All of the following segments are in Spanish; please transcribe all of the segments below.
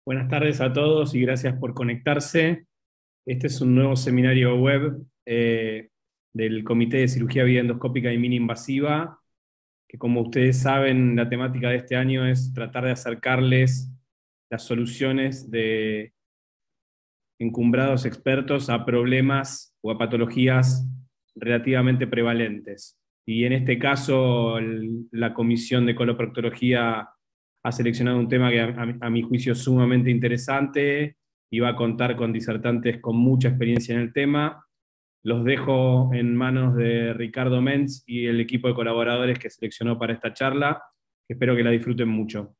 Buenas tardes a todos y gracias por conectarse. Este es un nuevo seminario web del Comité de Cirugía Videoendoscópica y Mini-Invasiva, que como ustedes saben, la temática de este año es tratar de acercarles las soluciones de encumbrados expertos a problemas o a patologías relativamente prevalentes. Y en este caso, la Comisión de Coloproctología ha seleccionado un tema que a mi juicio es sumamente interesante y va a contar con disertantes con mucha experiencia en el tema. Los dejo en manos de Ricardo Menz y el equipo de colaboradores que seleccionó para esta charla. Espero que la disfruten mucho.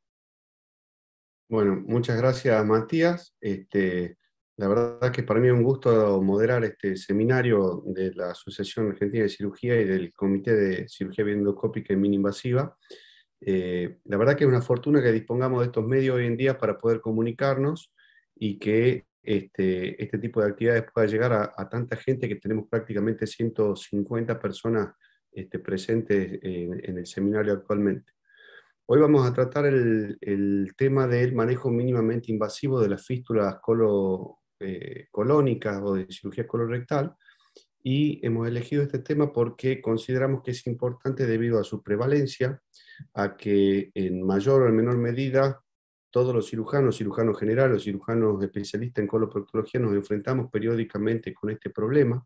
Bueno, muchas gracias, Matías. La verdad que para mí es un gusto moderar este seminario de la Asociación Argentina de Cirugía y del Comité de Cirugía Videoendoscópica y Mini-Invasiva. La verdad que es una fortuna que dispongamos de estos medios hoy en día para poder comunicarnos y que este tipo de actividades pueda llegar a tanta gente, que tenemos prácticamente 150 personas presentes en el seminario actualmente. Hoy vamos a tratar el tema del manejo mínimamente invasivo de las fístulas colónicas o de cirugía colorectal, y hemos elegido este tema porque consideramos que es importante debido a su prevalencia, a que en mayor o en menor medida todos los cirujanos generales, cirujanos especialistas en coloproctología nos enfrentamos periódicamente con este problema,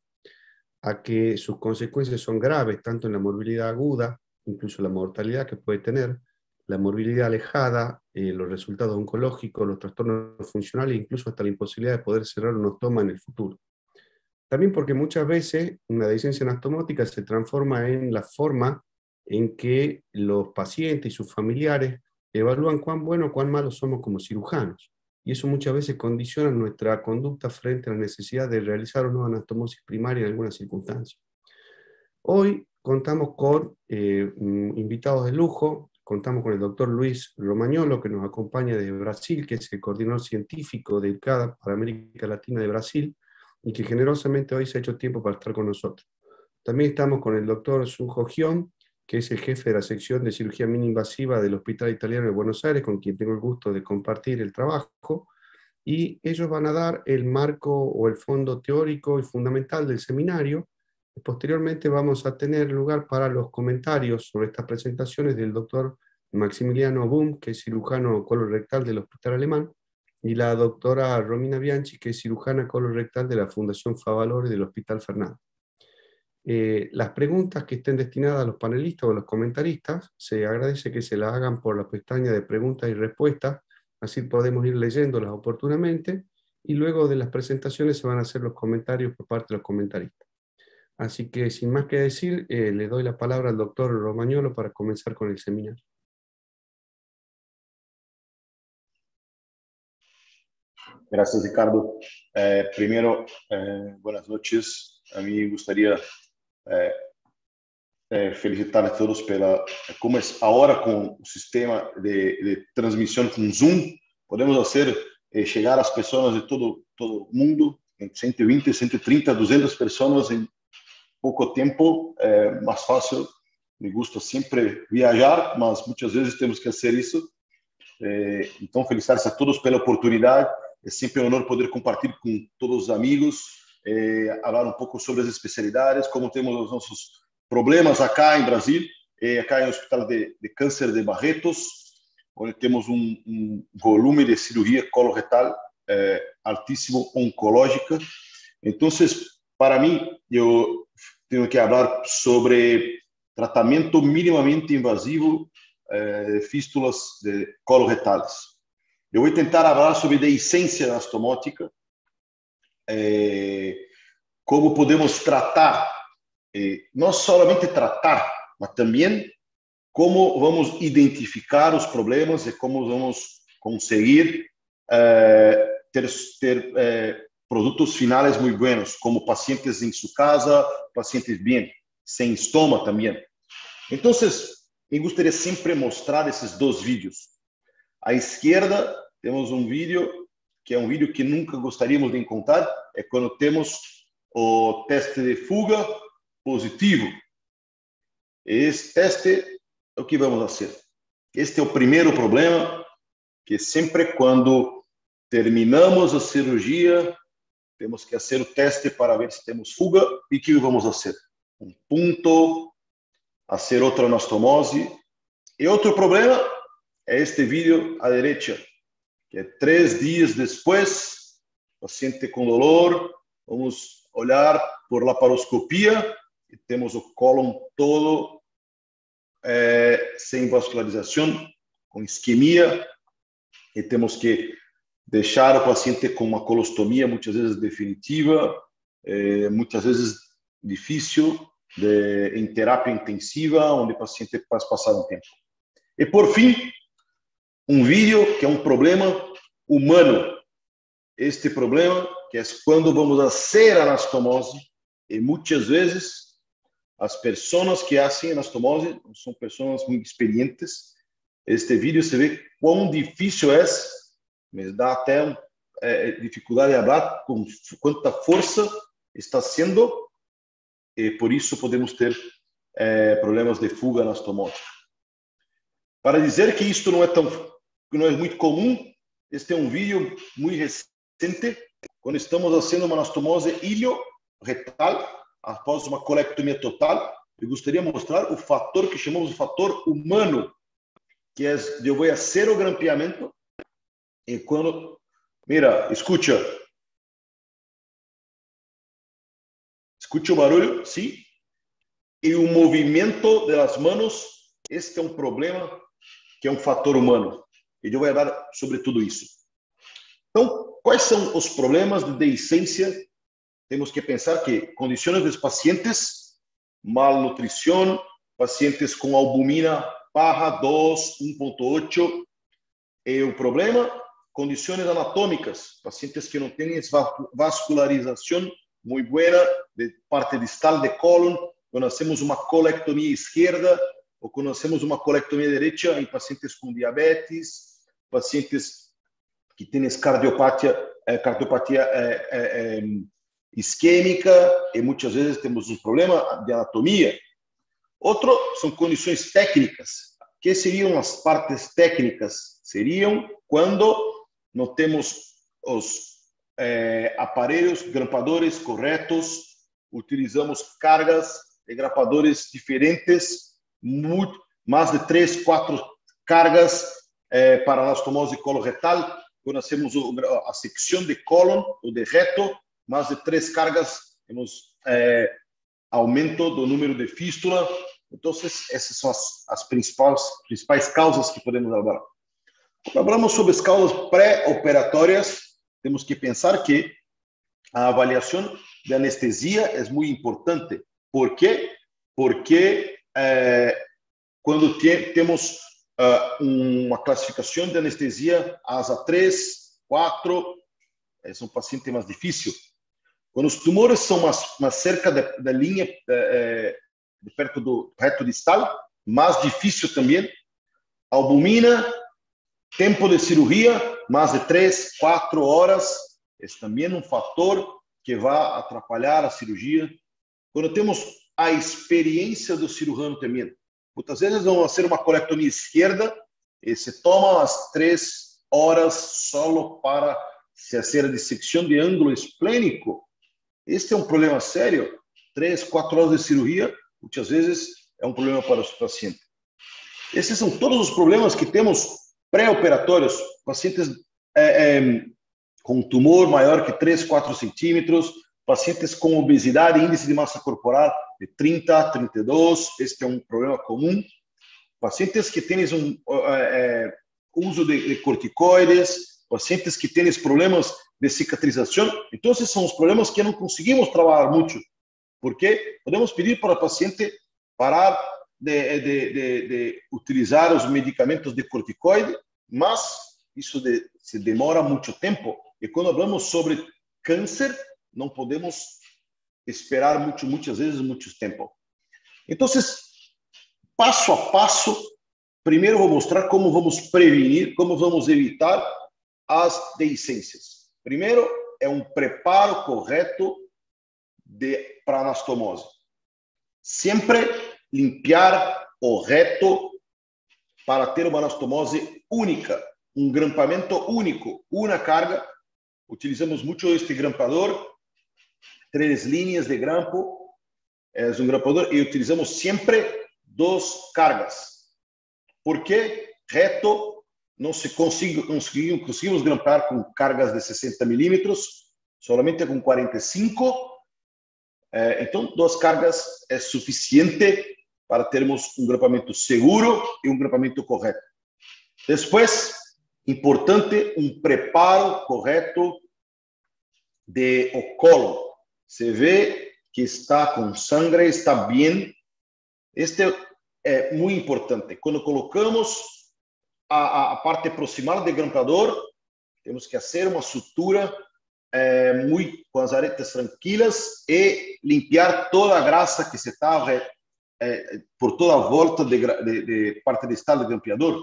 a que sus consecuencias son graves, tanto en la morbilidad aguda, incluso la mortalidad que puede tener, la morbilidad alejada, los resultados oncológicos, los trastornos funcionales, incluso hasta la imposibilidad de poder cerrar un ostoma en el futuro. También porque muchas veces una dehiscencia anastomótica se transforma en la forma en que los pacientes y sus familiares evalúan cuán bueno o cuán malos somos como cirujanos. Y eso muchas veces condiciona nuestra conducta frente a la necesidad de realizar una anastomosis primaria en algunas circunstancias. Hoy contamos con invitados de lujo. Contamos con el doctor Luis Romagnolo, que nos acompaña desde Brasil, que es el coordinador científico del CADA para América Latina de Brasil, y que generosamente hoy se ha hecho tiempo para estar con nosotros. También estamos con el doctor Sunjo Hyun, que es el jefe de la sección de cirugía mini invasiva del Hospital Italiano de Buenos Aires, con quien tengo el gusto de compartir el trabajo, y ellos van a dar el marco o el fondo teórico y fundamental del seminario. Posteriormente vamos a tener lugar para los comentarios sobre estas presentaciones del doctor Maximiliano Boom, que es cirujano colorectal del Hospital Alemán, y la doctora Romina Bianchi, que es cirujana colorectal de la Fundación Favalori del Hospital Fernández. Las preguntas que estén destinadas a los panelistas o a los comentaristas, se agradece que se las hagan por la pestaña de preguntas y respuestas, así podemos ir leyéndolas oportunamente, y luego de las presentaciones se van a hacer los comentarios por parte de los comentaristas. Así que sin más que decir, le doy la palabra al doctor Romagnolo para comenzar con el seminario. Gracias, Ricardo. Primero, buenas noches. A mí me gustaría felicitar a todos pela como es ahora con el sistema de transmisión con Zoom, podemos hacer llegar a las personas de todo el mundo, en 120, 130, 200 personas en poco tiempo, más fácil. Me gusta siempre viajar, mas muchas veces tenemos que hacer eso. Então, felicitar a todos pela oportunidade. É sempre um honor poder compartilhar com todos os amigos, falar um pouco sobre as especialidades, como temos os nossos problemas acá em Brasil, acá no Hospital de Câncer de Barretos, onde temos volume de cirurgia coloretal altíssimo, oncológica. Então, para mim, eu tenho que falar sobre tratamento minimamente invasivo de fístulas coloretales. Eu vou tentar falar sobre dehiscencia anastomótica, como podemos tratar, não somente tratar, mas também como vamos identificar os problemas e como vamos conseguir ter produtos finais muito buenos, como pacientes em sua casa, pacientes bem, sem estoma também. Então, eu gostaria sempre de mostrar esses dois vídeos. À esquerda, temos um vídeo, que é um vídeo que nunca gostaríamos de encontrar, é quando temos o teste de fuga positivo. Esse teste é o que vamos fazer. Este é o primeiro problema, que sempre quando terminamos a cirurgia, temos que fazer o teste para ver se temos fuga. E o que vamos fazer? Um ponto, fazer outra anastomose. E outro problema é este vídeo à direita, que é 3 dias depois, paciente com dolor, vamos olhar por laparoscopia e temos o cólon todo sem vascularização, com isquemia, e temos que deixar o paciente com uma colostomia, muitas vezes definitiva, muitas vezes difícil, em terapia intensiva, onde o paciente pode passar um tempo. E por fim, um vídeo que é um problema humano. Este problema, que é quando vamos fazer anastomose, e muitas vezes as pessoas que fazem anastomose são pessoas muito experientes. Este vídeo se vê quão difícil é, me dá até dificuldade de falar com quanta força está sendo, e por isso podemos ter problemas de fuga anastomótica. Para dizer que isto não é muito comum, este é um vídeo muito recente, quando estamos fazendo uma anastomose ilio-retal, após uma colectomia total. Eu gostaria de mostrar o fator que chamamos de fator humano, que é, eu vou fazer o grampeamento, e quando, mira, escuta o barulho, sim? E o movimento das mãos, este é um problema que é um fator humano. E eu vou falar sobre tudo isso. Então, quais são os problemas de deiscência? Temos que pensar que condições dos pacientes, malnutrição, pacientes com albumina barra 2, 1.8, e o problema, condições anatômicas, pacientes que não têm vascularização muito boa de parte distal de cólon, quando hacemos uma colectomia esquerda, ou quando hacemos uma colectomia direita em pacientes com diabetes, pacientes que têm cardiopatia isquêmica, e muitas vezes temos um problema de anatomia. Outro são condições técnicas. Que seriam as partes técnicas? Seriam quando não temos os aparelhos grampadores corretos, utilizamos cargas de grampadores diferentes, mais de 3, 4 cargas para anastomose coloretal. Quando hacemos a secção de cólon ou de reto, mais de 3 cargas, temos aumento do número de fístula. Então, essas são as principais causas que podemos falar. Quando falamos sobre as causas pré-operatórias, temos que pensar que a avaliação de anestesia é muito importante. Por quê? Porque quando temos uma classificação de anestesia ASA 3, 4, é um paciente mais difícil. Quando os tumores são mais cerca da linha de perto do reto distal, mais difícil também. Albumina, tempo de cirurgia, mais de 3, 4 horas, é também um fator que vai atrapalhar a cirurgia. Quando temos a experiência do cirurgião também, muitas vezes vão fazer uma colectomia esquerda e se toma as 3 horas solo para se fazer a dissecção de ângulo esplênico. Este é um problema sério. 3, 4 horas de cirurgia, muitas vezes é um problema para os pacientes. Esses são todos os problemas que temos pré-operatórios. Pacientes com tumor maior que 3, 4 centímetros, pacientes com obesidade, índice de massa corporal de 30, 32, este é um problema comum. Pacientes que têm uso de corticoides, pacientes que têm problemas de cicatrização. Então, esses são os problemas que não conseguimos trabalhar muito, porque podemos pedir para o paciente parar de utilizar os medicamentos de corticoide, mas isso se demora muito tempo. E quando falamos sobre câncer, não podemos esperar muitas vezes muito tempo. Então, passo a passo, primeiro vou mostrar como vamos prevenir, como vamos evitar as deiscências. Primeiro, é um preparo correto para anastomose. Sempre limpiar o reto para ter uma anastomose única. grampamento único, uma carga. Utilizamos muito este grampador, 3 linhas de grampo, é um grampador, e utilizamos sempre 2 cargas. Porque reto não se conseguimos grampar com cargas de 60 milímetros, solamente com 45. Então, 2 cargas é suficiente para termos um grampamento seguro e um grampamento correto. Depois, importante, um preparo correto de o colo. Se vê que está com sangue, está bem. Este é muito importante. Quando colocamos a parte proximal do grampador, temos que fazer uma sutura muito com as aretas tranquilas e limpar toda a graxa que se está por toda a volta de parte distal do grampeador,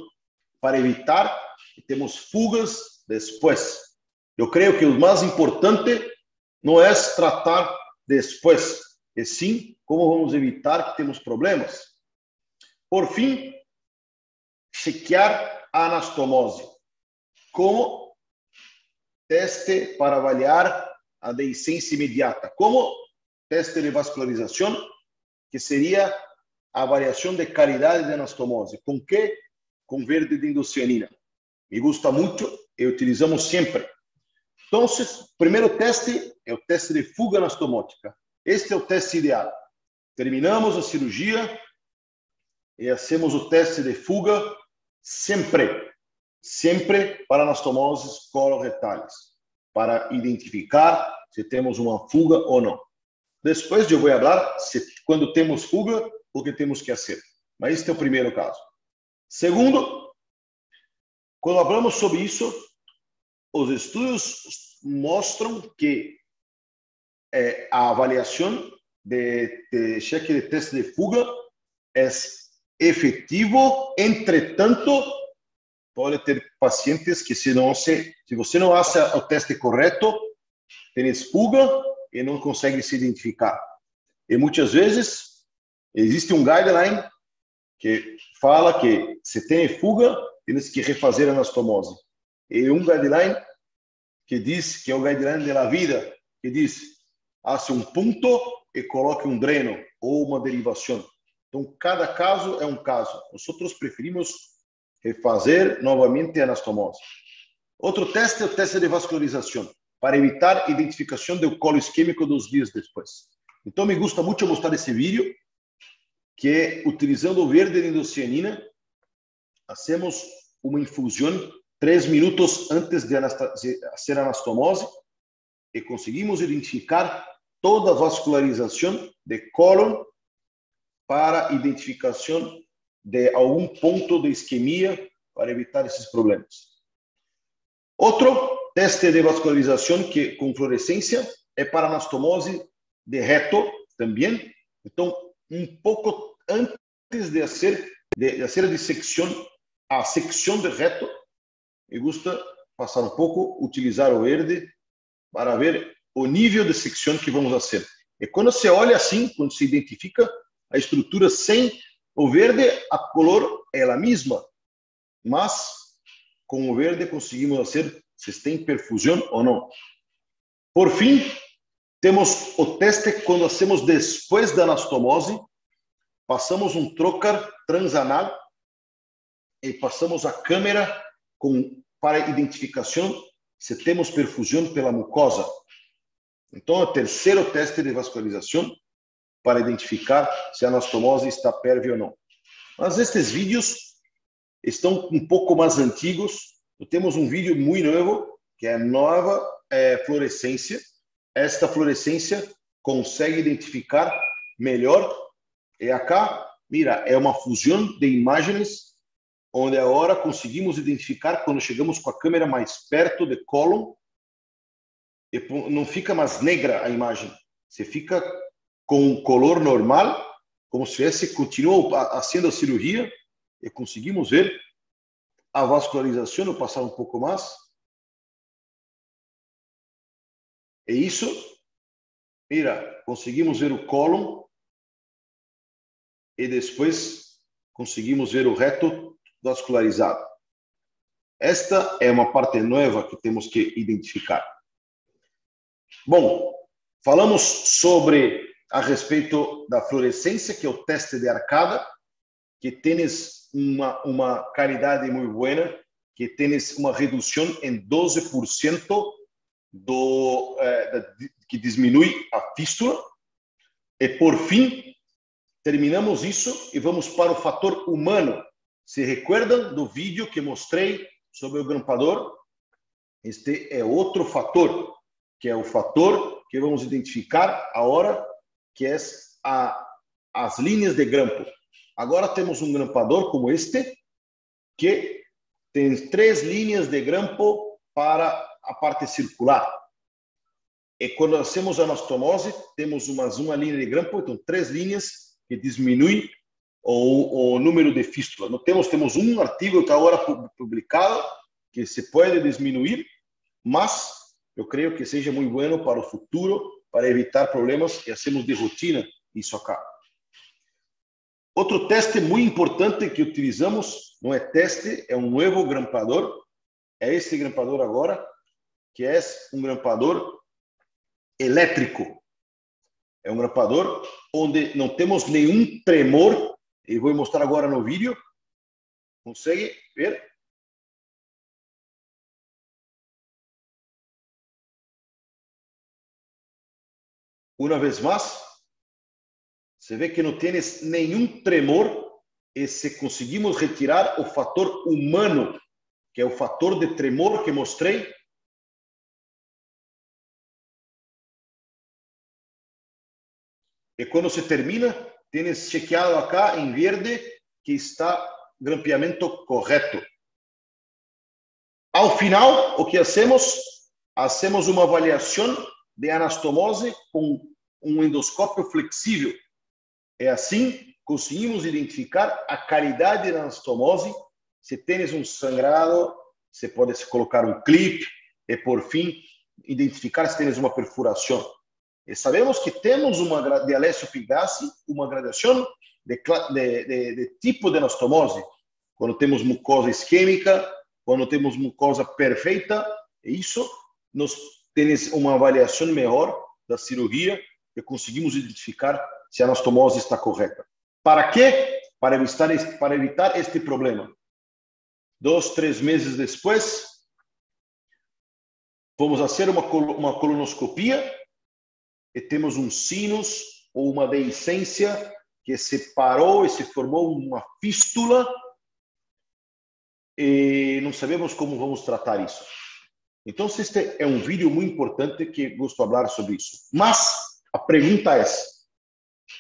para evitar que temos fugas depois. Eu creio que o mais importante não é tratar depois, e sim como vamos evitar que temos problemas. Por fim, chequear a anastomose como teste para avaliar a deiscência imediata, como teste de vascularização, que seria a avaliação de qualidade de anastomose. Com que? Com verde de indocianina. Me gusta muito e utilizamos sempre. Então, o primeiro teste é o teste de fuga anastomótica. Este é o teste ideal. Terminamos a cirurgia e hacemos o teste de fuga sempre para anastomoses coloretales, para identificar se temos uma fuga ou não. Depois eu vou falar quando temos fuga, o que temos que fazer. Mas este é o primeiro caso. Segundo, quando falamos sobre isso, os estudos mostram que a avaliação de cheque de teste de fuga é efetivo. Entretanto, pode ter pacientes que se você não faz o teste correto, tem fuga e não consegue se identificar. E muitas vezes existe um guideline que fala que se tem fuga, tens que refazer a anastomose. E um guideline que diz que é o guideline da vida, que diz: faça um ponto e coloque um dreno ou uma derivação. Então, cada caso é um caso. Nós preferimos refazer novamente a anastomose. Outro teste é o teste de vascularização, para evitar a identificação do colo isquêmico 2 dias depois. Então, me gusta muito mostrar esse vídeo, que é utilizando o verde de indocianina, hacemos uma infusão 3 minutos antes de fazer a anastomose e conseguimos identificar toda a vascularização de cólon para identificação de algum ponto de isquemia para evitar esses problemas. Outro teste de vascularização que com fluorescência é para anastomose de reto também. Então, um pouco antes de fazer a dissecção, a secção de reto, me gusta passar um pouco, utilizar o verde para ver o nível de secção que vamos fazer. E quando se olha assim, quando se identifica a estrutura sem o verde, a cor é a mesma, mas com o verde conseguimos fazer se tem perfusão ou não. Por fim, temos o teste quando hacemos depois da anastomose, passamos um trocar transanal e passamos a câmera para identificação se temos perfusão pela mucosa. Então, o terceiro teste de vascularização para identificar se a anastomose está pérvia ou não. Mas estes vídeos estão um pouco mais antigos. Temos um vídeo muito novo, que é a nova fluorescência. Esta fluorescência consegue identificar melhor. E acá, mira, é uma fusão de imagens, onde agora conseguimos identificar quando chegamos com a câmera mais perto do cólon, e não fica mais negra a imagem, você fica com um color normal, como se tivesse continuou fazendo a cirurgia, e conseguimos ver a vascularização. Vou passar um pouco mais. É isso. Mira, conseguimos ver o cólon e depois conseguimos ver o reto vascularizado. Esta é uma parte nova que temos que identificar. Bom, falamos sobre a respeito da fluorescência, que é o teste de arcada, que tens uma qualidade muito boa, que tens uma redução em 12% que diminui a fístula. E, por fim, terminamos isso e vamos para o fator humano. Se recordam do vídeo que mostrei sobre o grampador? Este é outro fator, que é o fator que vamos identificar agora, que é as linhas de grampo. Agora temos um grampador como este, que tem 3 linhas de grampo para a parte circular. E quando hacemos a anastomose, temos uma linha de grampo, então 3 linhas que diminuem o número de fístula. Temos um artigo que agora publicado que se pode diminuir, mas eu creio que seja muito bueno para o futuro, para evitar problemas que hacemos de rotina isso acá. Outro teste muito importante que utilizamos, não é teste, é um novo grampador, é este grampador agora, que é um grampador elétrico. É um grampador onde não temos nenhum tremor, e vou mostrar agora no vídeo. Consegue ver? Uma vez mais, você vê que não tem nenhum tremor, e se conseguimos retirar o fator humano, que é o fator de tremor que mostrei, e quando se termina, tens chequeado acá em verde que está grampeamento correto. Ao final, o que hacemos? Hacemos uma avaliação de anastomose com um endoscópio flexível. É assim conseguimos identificar a qualidade da anastomose. Se tens um sangrado, você pode colocar um clipe e, por fim, identificar se tens uma perfuração. E sabemos que temos de Alessio Pigassi uma gradação de tipo de anastomose. Quando temos mucosa isquêmica, quando temos mucosa perfeita, isso nos tem uma avaliação melhor da cirurgia e conseguimos identificar se a anastomose está correta. Para quê? Para evitar este problema. 2, 3 meses depois, vamos fazer uma colonoscopia e temos um sinus ou uma deiscência que separou e se formou uma fístula e não sabemos como vamos tratar isso. Então, este é um vídeo muito importante que gosto de falar sobre isso. Mas a pergunta é: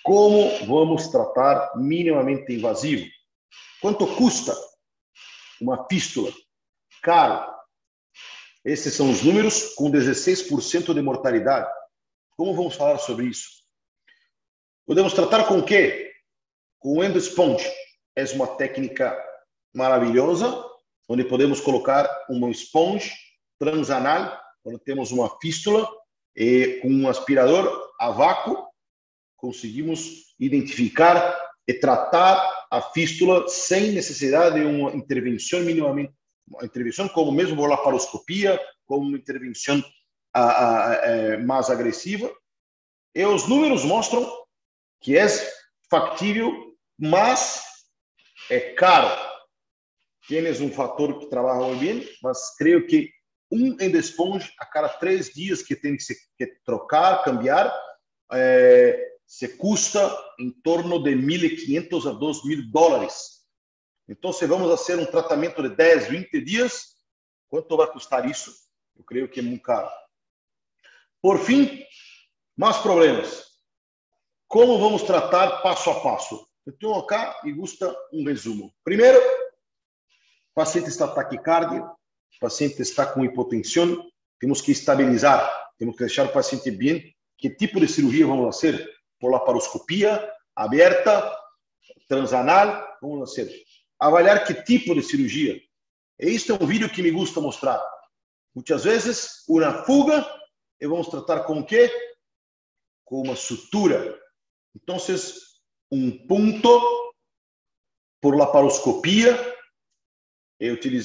como vamos tratar minimamente invasivo? Quanto custa uma fístula? Caro. Esses são os números com 16% de mortalidade. Como vamos falar sobre isso? Podemos tratar com o quê? Com o endosponge. É uma técnica maravilhosa, onde podemos colocar uma esponja transanal, quando temos uma fístula, e com um aspirador a vácuo, conseguimos identificar e tratar a fístula sem necessidade de uma intervenção minimamente, uma intervenção como mesmo laparoscopia, como uma intervenção mais agressiva. E os números mostram que é factível, mas é caro. Tienes um fator que trabalha muito bem, mas creio que um endosponge a cada 3 dias que tem que trocar, cambiar, se custa em torno de $1.500 a $2.000. Então, se vamos fazer um tratamento de 10, 20 dias, quanto vai custar isso? Eu creio que é muito caro. Por fim, mais problemas. Como vamos tratar passo a passo? Então, acá me gusta um resumo. Primeiro, o paciente está taquicardia, o paciente está com hipotensão, temos que estabilizar, temos que deixar o paciente bem. Que tipo de cirurgia vamos fazer? Por laparoscopia, aberta, transanal, vamos fazer. Avaliar que tipo de cirurgia. E este é um vídeo que me gusta mostrar. Muitas vezes, uma fuga, e vamos tratar com o quê? Com uma sutura. Então, um ponto por laparoscopia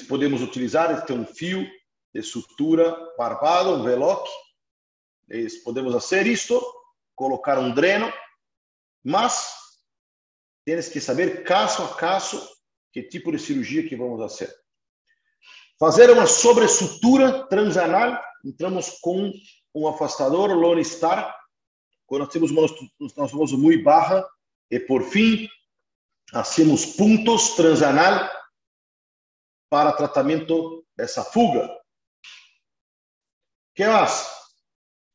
Podemos utilizar um fio de sutura barbado, um veloc. Podemos fazer isto, colocar um dreno, mas tens que saber caso a caso que tipo de cirurgia que vamos fazer. Fazer uma sobressutura transanal, entramos com um afastador Lone Star, quando temos nós somos muito barra, e por fim, hacemos pontos transanal para tratamento dessa fuga. Que mais?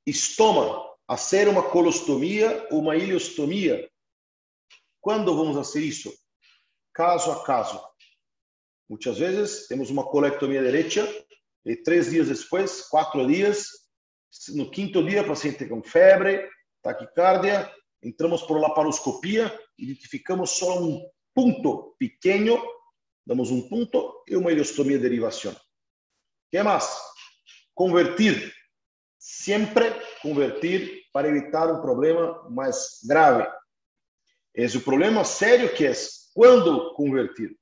Estômago, fazer uma colostomia ou uma ileostomia. Quando vamos fazer isso? Caso a caso. Muitas vezes temos uma colectomia direita e 3 dias depois, 4 dias, no 5º dia, paciente com febre, taquicardia, entramos por laparoscopia, identificamos só um ponto pequeno, damos um ponto e uma ileostomia de derivação. Que mais? Convertir. Sempre convertir para evitar um problema mais grave. Esse é o problema sério que é quando convertir.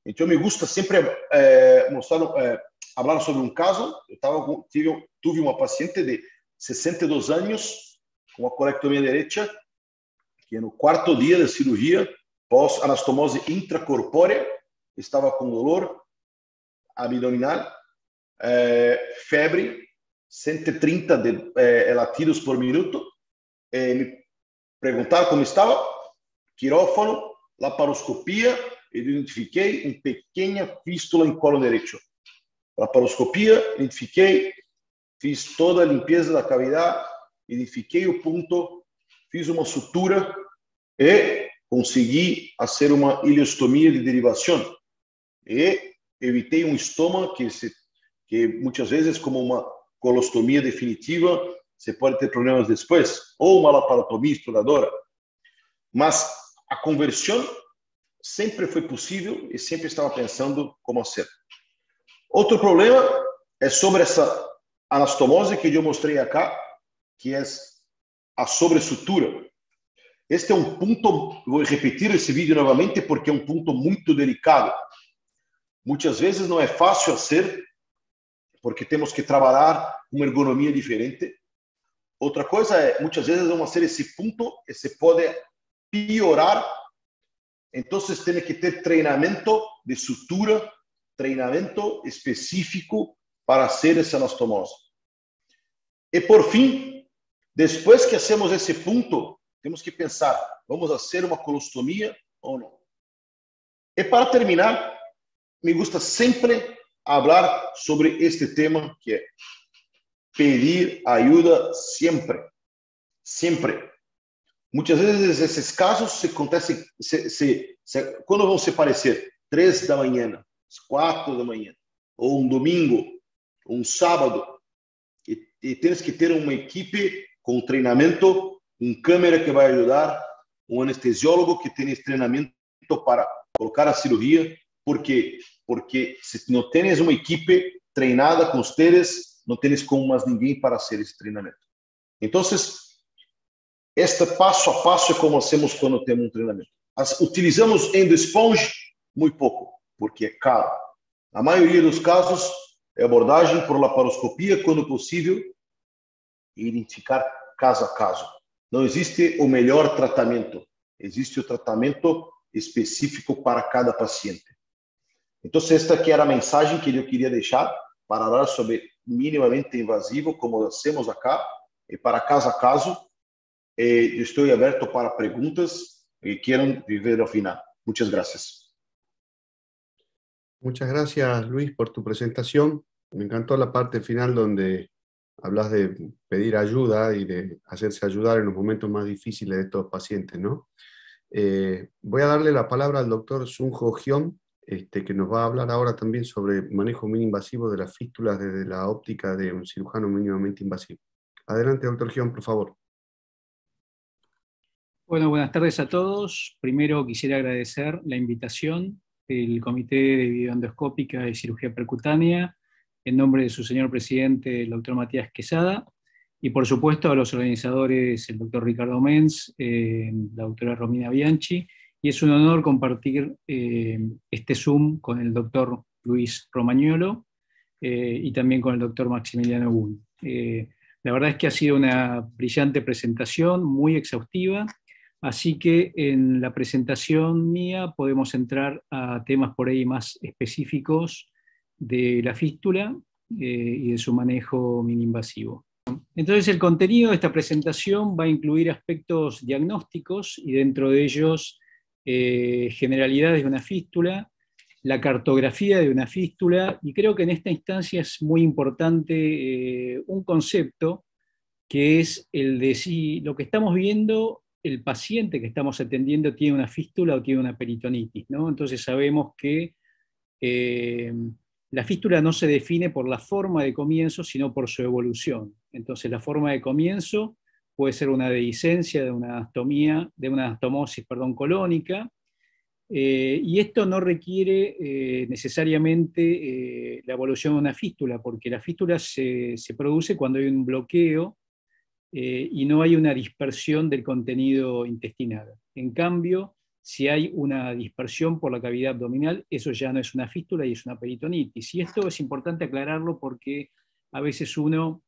Então, me gusta sempre falar sobre um caso. Eu tive uma paciente de 62 anos com uma colectomia direita, que no 4º dia de cirurgia, pós-anastomose intracorpórea, estava com dolor abdominal, febre, 130 latidos por minuto. Me perguntaram como estava, quirófano, laparoscopia, identifiquei uma pequena fístula em colo direito. Laparoscopia, identifiquei, fiz toda a limpeza da cavidade, identifiquei o ponto, fiz uma sutura e consegui fazer uma ileostomia de derivação. E evitei um estômago que muitas vezes, como uma colostomia definitiva, você pode ter problemas depois, ou uma laparotomia exploradora. Mas a conversão sempre foi possível e sempre estava pensando como fazer. Outro problema é sobre essa anastomose que eu mostrei aqui, que é a sobressutura. Este é um ponto, vou repetir esse vídeo novamente porque é um ponto muito delicado. Muitas vezes não é fácil fazer, porque temos que trabalhar uma ergonomia diferente. Outra coisa é, muitas vezes vamos fazer esse ponto e se pode piorar. Então, tem que ter treinamento de sutura, treinamento específico para fazer essa anastomose. E, por fim, depois que hacemos esse ponto, temos que pensar, vamos fazer uma colostomia ou não? E, para terminar, me gusta sempre falar sobre este tema, que é pedir ajuda sempre. Sempre. Muitas vezes esses casos acontecem quando vão se parecer 3 da manhã, 4 da manhã, ou um domingo, ou um sábado, e tens que ter uma equipe com treinamento, um câmera que vai ajudar, um anestesiólogo que tem treinamento para colocar a cirurgia, porque se não tens uma equipe treinada com vocês, não tens como mais ninguém para fazer esse treinamento. Então, este passo a passo é como hacemos quando temos um treinamento. Utilizamos endosponge muito pouco, porque é caro. A maioria dos casos é abordagem por laparoscopia, quando possível, e identificar caso a caso. Não existe o melhor tratamento. Existe o tratamento específico para cada paciente. Então, esta aqui era a mensagem que eu queria deixar para falar sobre minimamente invasivo, como hacemos acá, e para caso a caso. Eu estou aberto para perguntas que quieran viver al final. Muchas gracias. Muchas gracias, Luis, por tu presentación. Me encantó la parte final donde hablas de pedir ayuda y de hacerse ayudar en los momentos más difíciles de estos pacientes, ¿no? Voy a darle la palabra al doctor Sunjo Hyun, que nos va a hablar ahora también sobre manejo mínimo invasivo de las fístulas desde la óptica de un cirujano mínimamente invasivo. Adelante, doctor Hyun, por favor. Bueno, buenas tardes a todos. Primero quisiera agradecer la invitación del Comité de Videoendoscópica y Cirugía Percutánea, en nombre de su señor presidente, el doctor Matías Quesada, y por supuesto a los organizadores, el doctor Ricardo Menz, la doctora Romina Bianchi, y es un honor compartir este Zoom con el doctor Luis Romagnolo y también con el doctor Maximiliano Bull. La verdad es que ha sido una brillante presentación, muy exhaustiva, así que en la presentación mía podemos entrar a temas por ahí más específicos de la fístula y de su manejo mini-invasivo. Entonces el contenido de esta presentación va a incluir aspectos diagnósticos y dentro de ellos generalidades de una fístula, la cartografía de una fístula, y creo que en esta instancia es muy importante un concepto que es el de si lo que estamos viendo, el paciente que estamos atendiendo tiene una fístula o tiene una peritonitis, ¿no? Entonces sabemos que la fístula no se define por la forma de comienzo, sino por su evolución. Entonces la forma de comienzo puede ser una dehiscencia de una astomía, de una astomosis, colónica, y esto no requiere necesariamente la evolución de una fístula, porque la fístula se produce cuando hay un bloqueo y no hay una dispersión del contenido intestinal. En cambio, si hay una dispersión por la cavidad abdominal, eso ya no es una fístula y es una peritonitis. Y esto es importante aclararlo porque a veces uno,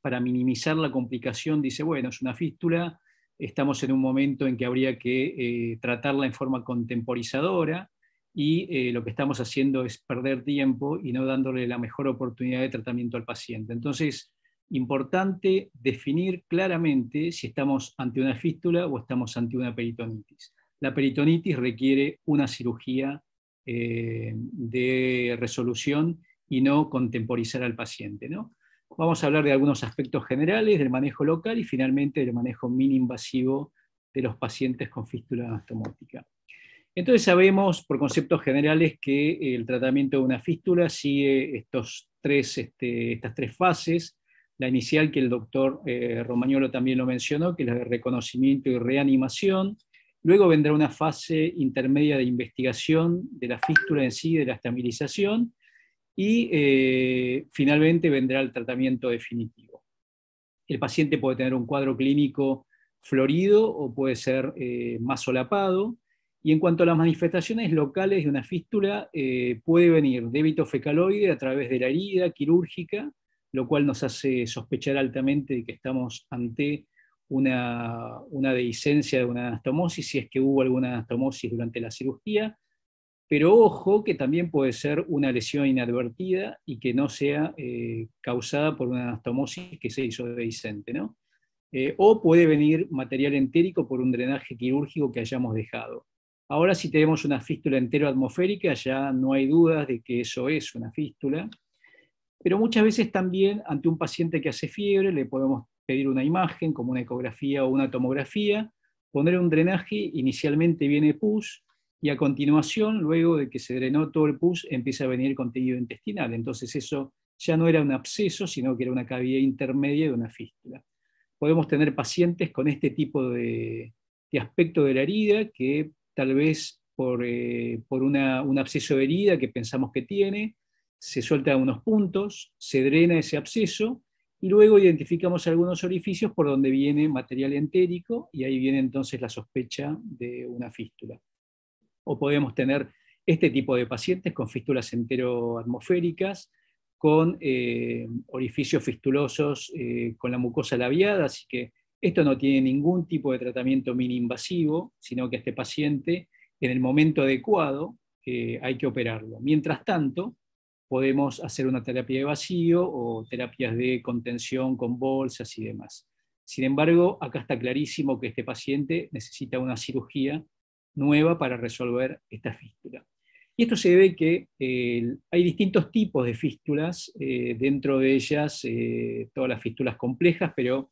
para minimizar la complicación, dice, bueno, es una fístula, estamos en un momento en que habría que tratarla en forma contemporizadora y lo que estamos haciendo es perder tiempo y no dándole la mejor oportunidad de tratamiento al paciente. Entonces, importante definir claramente si estamos ante una fístula o estamos ante una peritonitis. La peritonitis requiere una cirugía de resolución y no contemporizar al paciente, ¿no? Vamos a hablar de algunos aspectos generales del manejo local y finalmente del manejo mini-invasivo de los pacientes con fístula astomótica. Entonces sabemos por conceptos generales que el tratamiento de una fístula sigue estas tres fases. La inicial, que el doctor Romagnolo también lo mencionó, que es la de reconocimiento y reanimación. Luego vendrá una fase intermedia de investigación de la fístula en sí, de la estabilización, y finalmente vendrá el tratamiento definitivo. El paciente puede tener un cuadro clínico florido o puede ser más solapado, y en cuanto a las manifestaciones locales de una fístula, puede venir débito fecaloide a través de la herida quirúrgica, lo cual nos hace sospechar altamente de que estamos ante una dehiscencia de una anastomosis, si es que hubo alguna anastomosis durante la cirugía, pero ojo que también puede ser una lesión inadvertida y que no sea causada por una anastomosis que se hizo dehiscente, ¿no? O puede venir material entérico por un drenaje quirúrgico que hayamos dejado. Ahora, si tenemos una fístula enteroatmosférica, ya no hay dudas de que eso es una fístula, pero muchas veces también ante un paciente que hace fiebre le podemos pedir una imagen como una ecografía o una tomografía, poner un drenaje, inicialmente viene pus, y a continuación, luego de que se drenó todo el pus, empieza a venir contenido intestinal. Entonces eso ya no era un absceso, sino que era una cavidad intermedia de una fístula. Podemos tener pacientes con este tipo de aspecto de la herida, que tal vez por un absceso de herida que pensamos que tiene, se sueltan unos puntos, se drena ese absceso, y luego identificamos algunos orificios por donde viene material entérico, y ahí viene entonces la sospecha de una fístula. O podemos tener este tipo de pacientes con fístulas enteroatmosféricas, con orificios fistulosos con la mucosa labiada, así que esto no tiene ningún tipo de tratamiento mini-invasivo, sino que a este paciente, en el momento adecuado, hay que operarlo. Mientras tanto, podemos hacer una terapia de vacío o terapias de contención con bolsas y demás. Sin embargo, acá está clarísimo que este paciente necesita una cirugía nueva para resolver esta fístula. Y esto se debe que hay distintos tipos de fístulas, dentro de ellas todas las fístulas complejas, pero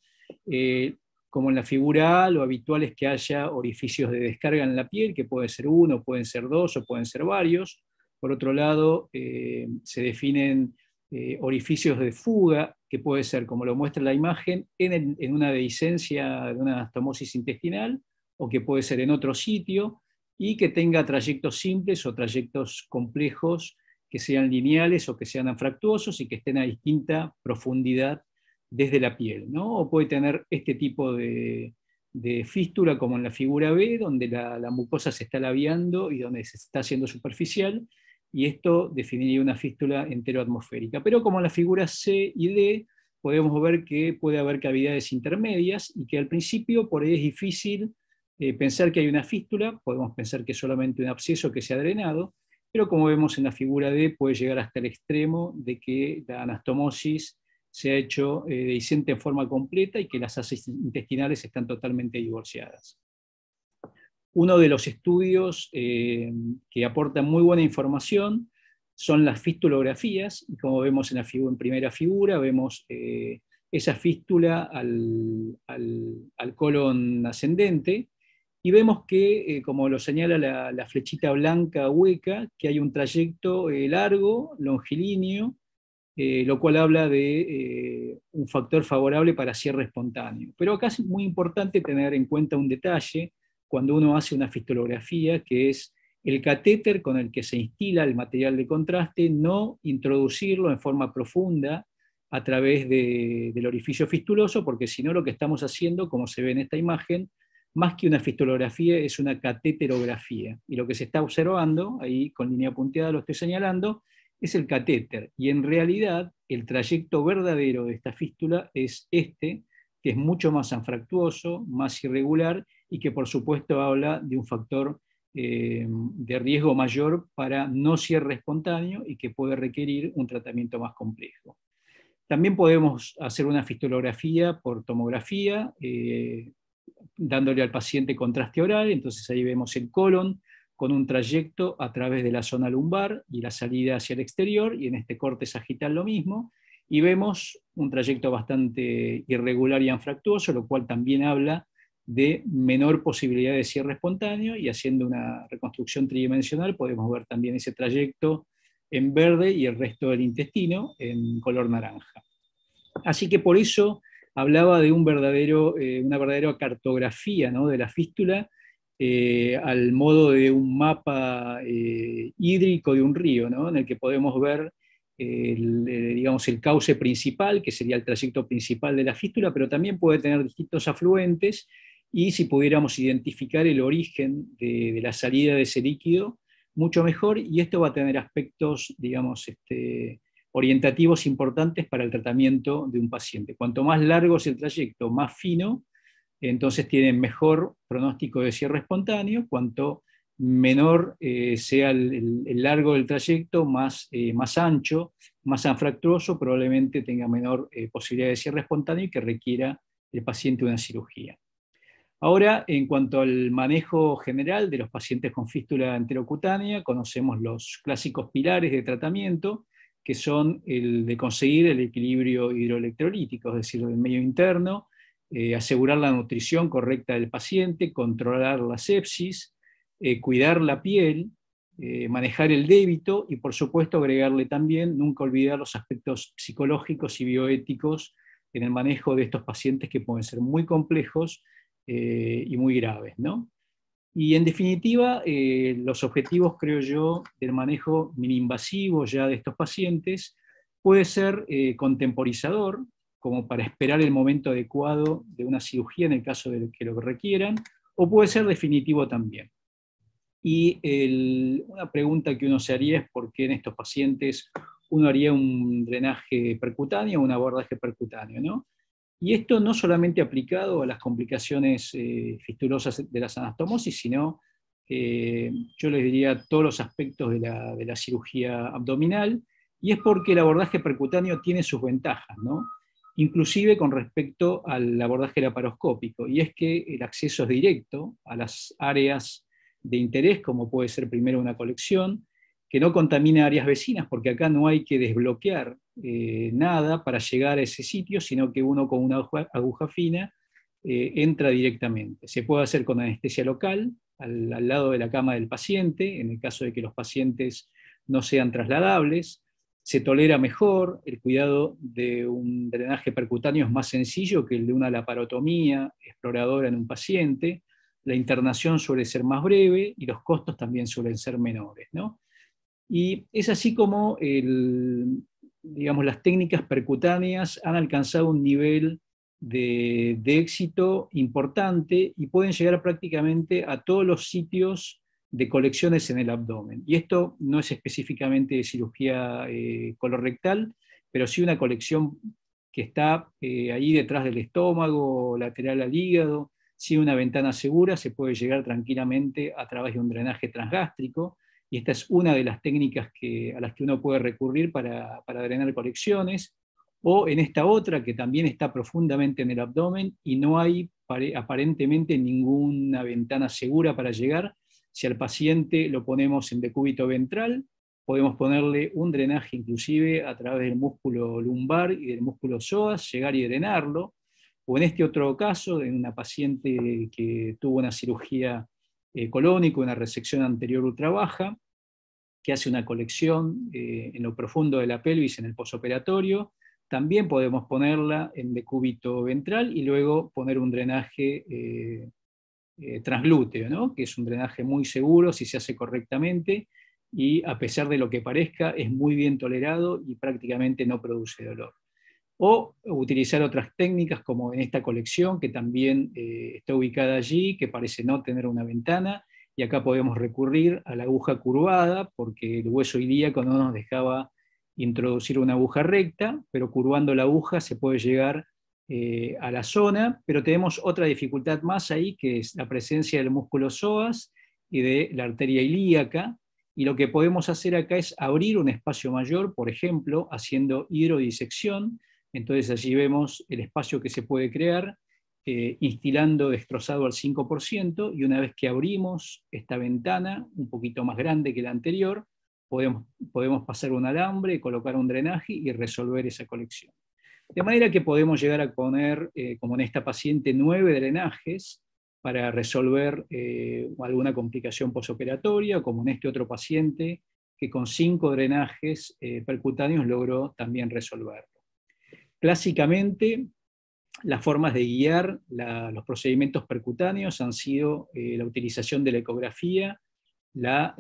como en la figura A, lo habitual es que haya orificios de descarga en la piel, que puede ser uno, pueden ser dos o pueden ser varios. Por otro lado, se definen orificios de fuga, que puede ser, como lo muestra la imagen, en una dehiscencia de una anastomosis intestinal, o que puede ser en otro sitio, y que tenga trayectos simples o trayectos complejos, que sean lineales o que sean anfractuosos y que estén a distinta profundidad desde la piel, ¿no? O puede tener este tipo de de fístula como en la figura B, donde la mucosa se está labiando y donde se está haciendo superficial, y esto definiría una fístula enteroatmosférica. Pero como en la figura C y D, podemos ver que puede haber cavidades intermedias y que al principio por ahí es difícil pensar que hay una fístula, podemos pensar que es solamente un absceso que se ha drenado, pero como vemos en la figura D puede llegar hasta el extremo de que la anastomosis se ha hecho dehiscente en forma completa y que las heces intestinales están totalmente divorciadas. Uno de los estudios que aportan muy buena información son las fistulografías, y como vemos en primera figura, vemos esa fístula al colon ascendente, y vemos que, como lo señala la flechita blanca hueca, que hay un trayecto largo, longilíneo, lo cual habla de un factor favorable para cierre espontáneo. Pero acá es muy importante tener en cuenta un detalle cuando uno hace una fistulografía, que es el catéter con el que se instila el material de contraste, no introducirlo en forma profunda a través del orificio fistuloso, porque si no lo que estamos haciendo, como se ve en esta imagen, más que una fistulografía es una catéterografía. Y lo que se está observando, ahí con línea punteada lo estoy señalando, es el catéter. Y en realidad el trayecto verdadero de esta fístula es este, que es mucho más anfractuoso, más irregular, y que por supuesto habla de un factor de riesgo mayor para no cierre espontáneo y que puede requerir un tratamiento más complejo. También podemos hacer una fistulografía por tomografía, dándole al paciente contraste oral, entonces ahí vemos el colon con un trayecto a través de la zona lumbar y la salida hacia el exterior, y en este corte sagital lo mismo, y vemos un trayecto bastante irregular y anfractuoso, lo cual también habla de menor posibilidad de cierre espontáneo, y haciendo una reconstrucción tridimensional podemos ver también ese trayecto en verde y el resto del intestino en color naranja. Así que por eso hablaba de una verdadera cartografía, ¿no?, de la fístula, al modo de un mapa hídrico de un río, ¿no?, en el que podemos ver digamos, el cauce principal, que sería el trayecto principal de la fístula, pero también puede tener distintos afluentes, y si pudiéramos identificar el origen de la salida de ese líquido, mucho mejor, y esto va a tener aspectos, digamos, orientativos importantes para el tratamiento de un paciente. Cuanto más largo es el trayecto, más fino, entonces tiene mejor pronóstico de cierre espontáneo. Cuanto menor sea el largo del trayecto, más ancho, más anfractuoso, probablemente tenga menor posibilidad de cierre espontáneo y que requiera el paciente una cirugía. Ahora, en cuanto al manejo general de los pacientes con fístula enterocutánea, conocemos los clásicos pilares de tratamiento, que son el de conseguir el equilibrio hidroelectrolítico, es decir, del medio interno, asegurar la nutrición correcta del paciente, controlar la sepsis, cuidar la piel, manejar el débito y, por supuesto, agregarle también, nunca olvidar los aspectos psicológicos y bioéticos en el manejo de estos pacientes, que pueden ser muy complejos y muy graves, ¿no? Y en definitiva, los objetivos, creo yo, del manejo mini-invasivo ya de estos pacientes puede ser contemporizador, como para esperar el momento adecuado de una cirugía en el caso de que lo requieran, o puede ser definitivo también. Y una pregunta que uno se haría es por qué en estos pacientes uno haría un drenaje percutáneo o un abordaje percutáneo, ¿no? Y esto no solamente aplicado a las complicaciones fistulosas de las anastomosis, sino, yo les diría, todos los aspectos de la cirugía abdominal, y es porque el abordaje percutáneo tiene sus ventajas, ¿no?, inclusive con respecto al abordaje laparoscópico, y es que el acceso es directo a las áreas de interés, como puede ser primero una colección, que no contamina áreas vecinas, porque acá no hay que desbloquear nada para llegar a ese sitio, sino que uno con una aguja fina entra directamente. Se puede hacer con anestesia local, al lado de la cama del paciente, en el caso de que los pacientes no sean trasladables. Se tolera mejor, el cuidado de un drenaje percutáneo es más sencillo que el de una laparotomía exploradora en un paciente, la internación suele ser más breve y los costos también suelen ser menores, ¿no? Y es así como digamos, las técnicas percutáneas han alcanzado un nivel de éxito importante y pueden llegar prácticamente a todos los sitios de colecciones en el abdomen. Y esto no es específicamente de cirugía colorectal, pero sí una colección que está ahí detrás del estómago, lateral al hígado. Si una ventana segura, se puede llegar tranquilamente a través de un drenaje transgástrico, y esta es una de las técnicas a las que uno puede recurrir para drenar colecciones. O en esta otra, que también está profundamente en el abdomen y no hay aparentemente ninguna ventana segura para llegar. Si al paciente lo ponemos en decúbito ventral, podemos ponerle un drenaje inclusive a través del músculo lumbar y del músculo psoas, llegar y drenarlo. O en este otro caso, en una paciente que tuvo una cirugía colónica, una resección anterior ultra baja, que hace una colección en lo profundo de la pelvis en el posoperatorio, también podemos ponerla en decúbito ventral y luego poner un drenaje transglúteo, ¿no? Que es un drenaje muy seguro si se hace correctamente, y a pesar de lo que parezca, es muy bien tolerado y prácticamente no produce dolor. O utilizar otras técnicas como en esta colección, que también está ubicada allí, que parece no tener una ventana, y acá podemos recurrir a la aguja curvada, porque el hueso ilíaco no nos dejaba introducir una aguja recta, pero curvando la aguja se puede llegar a la zona, pero tenemos otra dificultad más ahí, que es la presencia del músculo psoas y de la arteria ilíaca, y lo que podemos hacer acá es abrir un espacio mayor, por ejemplo, haciendo hidrodisección. Entonces allí vemos el espacio que se puede crear, instilando destrozado al 5%, y una vez que abrimos esta ventana, un poquito más grande que la anterior, podemos pasar un alambre, colocar un drenaje y resolver esa colección. De manera que podemos llegar a poner, como en esta paciente, 9 drenajes para resolver alguna complicación posoperatoria, como en este otro paciente, que con 5 drenajes percutáneos logró también resolverlo. Clásicamente, las formas de guiar los procedimientos percutáneos han sido la utilización de la ecografía, la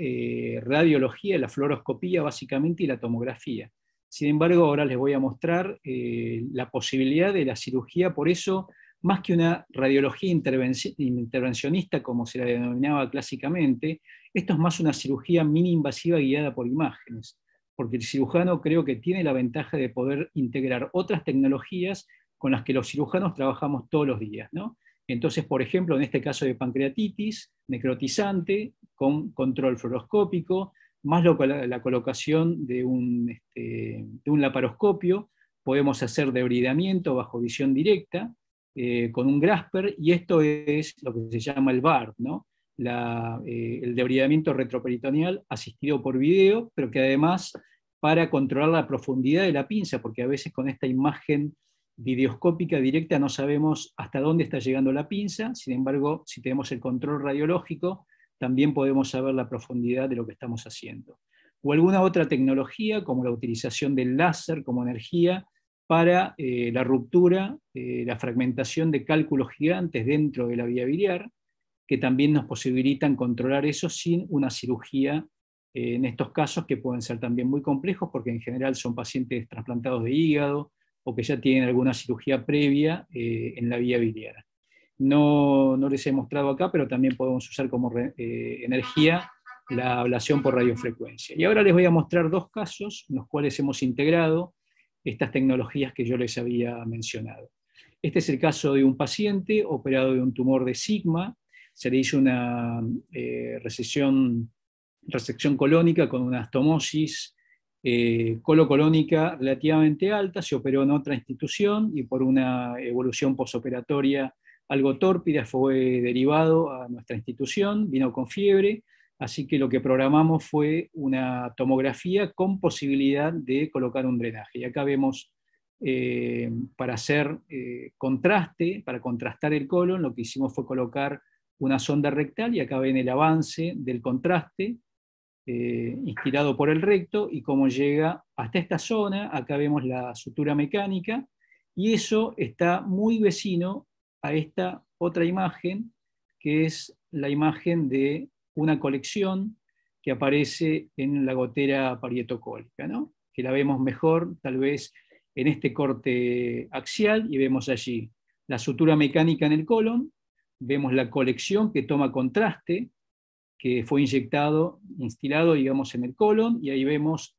radiología, la fluoroscopía básicamente, y la tomografía. Sin embargo, ahora les voy a mostrar la posibilidad de la cirugía. Por eso, más que una radiología intervencionista, como se la denominaba clásicamente, esto es más una cirugía mini invasiva guiada por imágenes, porque el cirujano creo que tiene la ventaja de poder integrar otras tecnologías con las que los cirujanos trabajamos todos los días, ¿no? Entonces, por ejemplo, en este caso de pancreatitis necrotizante, con control fluoroscópico, más la colocación de un laparoscopio, podemos hacer debridamiento bajo visión directa, con un Grasper, y esto es lo que se llama el VAR, ¿no? El debridamiento retroperitoneal asistido por video, pero que además para controlar la profundidad de la pinza, porque a veces con esta imagen videoscópica directa no sabemos hasta dónde está llegando la pinza. Sin embargo, si tenemos el control radiológico, también podemos saber la profundidad de lo que estamos haciendo. O alguna otra tecnología, como la utilización del láser como energía para la ruptura, la fragmentación de cálculos gigantes dentro de la vía biliar, que también nos posibilitan controlar eso sin una cirugía, en estos casos que pueden ser también muy complejos, porque en general son pacientes trasplantados de hígado, o que ya tienen alguna cirugía previa en la vía biliar. No les he mostrado acá, pero también podemos usar como energía la ablación por radiofrecuencia. Y ahora les voy a mostrar 2 casos en los cuales hemos integrado estas tecnologías que yo les había mencionado. Este es el caso de un paciente operado de un tumor de sigma. Se le hizo una resección colónica con una astomosis colocolónica relativamente alta. Se operó en otra institución y por una evolución posoperatoria algo tórpida fue derivado a nuestra institución, vino con fiebre, así que lo que programamos fue una tomografía con posibilidad de colocar un drenaje. Y acá vemos, para hacer contraste, para contrastar el colon, lo que hicimos fue colocar una sonda rectal, y acá ven el avance del contraste, inspirado por el recto, y cómo llega hasta esta zona. Acá vemos la sutura mecánica, y eso está muy vecino a esta otra imagen, que es la imagen de una colección que aparece en la gotera parietocólica, ¿no? Que la vemos mejor tal vez en este corte axial, y vemos allí la sutura mecánica en el colon, vemos la colección que toma contraste, que fue instilado, digamos, en el colon, y ahí vemos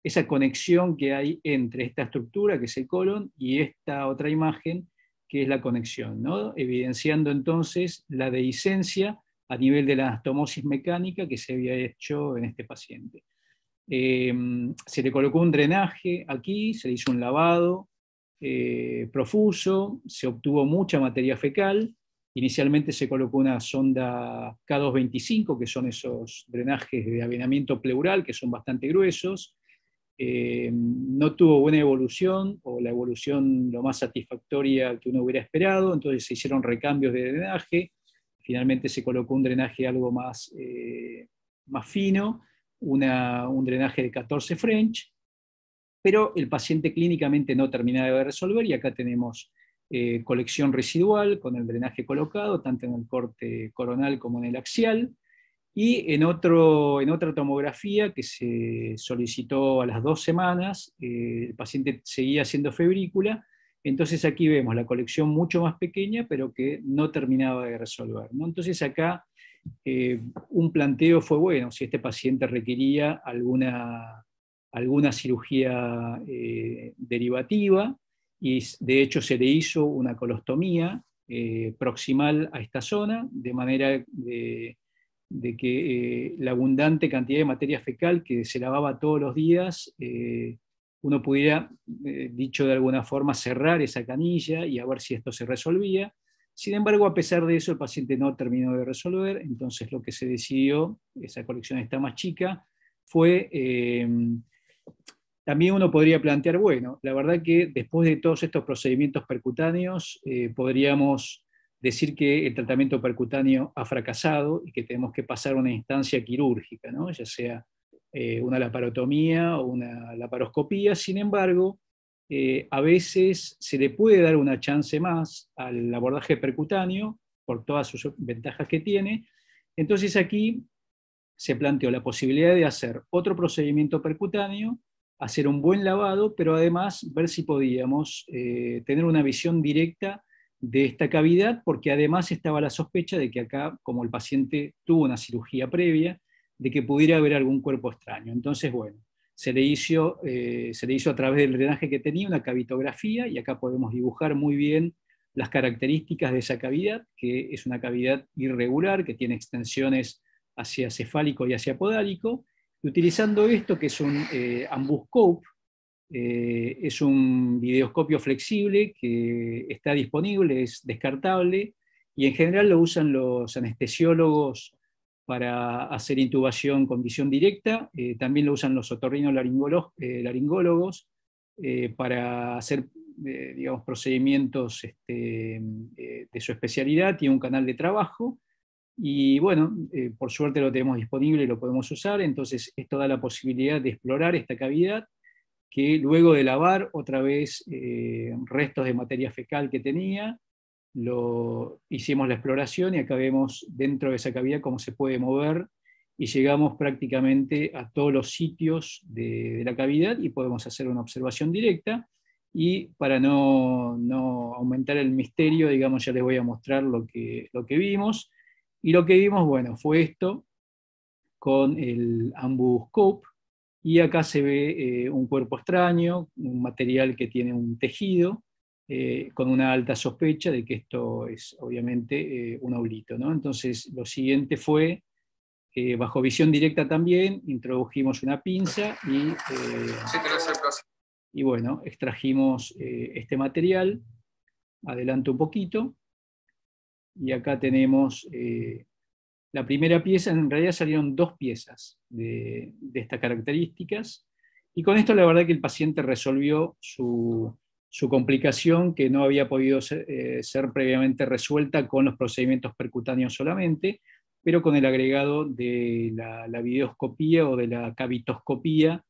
esa conexión que hay entre esta estructura, que es el colon, y esta otra imagen, que es la conexión, ¿no? Evidenciando entonces la dehiscencia a nivel de la anastomosis mecánica que se había hecho en este paciente. Se le colocó un drenaje aquí, se le hizo un lavado profuso, se obtuvo mucha materia fecal. Inicialmente se colocó una sonda K225, que son esos drenajes de avenamiento pleural, que son bastante gruesos. No tuvo buena evolución, o la evolución lo más satisfactoria que uno hubiera esperado, entonces se hicieron recambios de drenaje. Finalmente se colocó un drenaje algo más fino, un drenaje de 14 French, pero el paciente clínicamente no terminaba de resolver, y acá tenemos colección residual con el drenaje colocado, tanto en el corte coronal como en el axial, y en otra tomografía que se solicitó a las 2 semanas, el paciente seguía siendo febrícula, entonces aquí vemos la colección mucho más pequeña, pero que no terminaba de resolver, ¿no? Entonces acá un planteo fue, bueno, si este paciente requería alguna cirugía derivativa, y de hecho se le hizo una colostomía proximal a esta zona, de manera de que la abundante cantidad de materia fecal que se lavaba todos los días, uno pudiera, dicho de alguna forma, cerrar esa canilla y a ver si esto se resolvía. Sin embargo, a pesar de eso, el paciente no terminó de resolver, entonces lo que se decidió, esa colección está más chica, fue... también uno podría plantear, bueno, la verdad que después de todos estos procedimientos percutáneos, podríamos decir que el tratamiento percutáneo ha fracasado y que tenemos que pasar a una instancia quirúrgica, ¿no? Ya sea una laparotomía o una laparoscopía. Sin embargo, a veces se le puede dar una chance más al abordaje percutáneo por todas sus ventajas que tiene. Entonces aquí se planteó la posibilidad de hacer otro procedimiento percutáneo, hacer un buen lavado, pero además ver si podíamos tener una visión directa de esta cavidad, porque además estaba la sospecha de que acá, como el paciente tuvo una cirugía previa, de que pudiera haber algún cuerpo extraño. Entonces, bueno, se le hizo a través del drenaje que tenía una cavitografía, y acá podemos dibujar muy bien las características de esa cavidad, que es una cavidad irregular, que tiene extensiones hacia cefálico y hacia podálico. Y utilizando esto, que es un ambuscope, es un videoscopio flexible que está disponible, es descartable, y en general lo usan los anestesiólogos para hacer intubación con visión directa, también lo usan los otorrinolaringólogos para hacer digamos, procedimientos de su especialidad. Tiene un canal de trabajo, y bueno, por suerte lo tenemos disponible y lo podemos usar. Entonces esto da la posibilidad de explorar esta cavidad, que luego de lavar otra vez restos de materia fecal que tenía, hicimos la exploración, y acá vemos dentro de esa cavidad cómo se puede mover, y llegamos prácticamente a todos los sitios de la cavidad, y podemos hacer una observación directa. Y para no aumentar el misterio, digamos, ya les voy a mostrar lo que vimos. Y lo que vimos, bueno, fue esto con el ambuscope, y acá se ve un cuerpo extraño, un material que tiene un tejido, con una alta sospecha de que esto es obviamente un aulito, ¿no? Entonces lo siguiente fue, bajo visión directa también, introdujimos una pinza y bueno, extrajimos este material. Adelanto un poquito, y acá tenemos la primera pieza. En realidad salieron 2 piezas de estas características, y con esto la verdad que el paciente resolvió su complicación, que no había podido ser previamente resuelta con los procedimientos percutáneos solamente, pero con el agregado de la videoscopía o de la cavitoscopía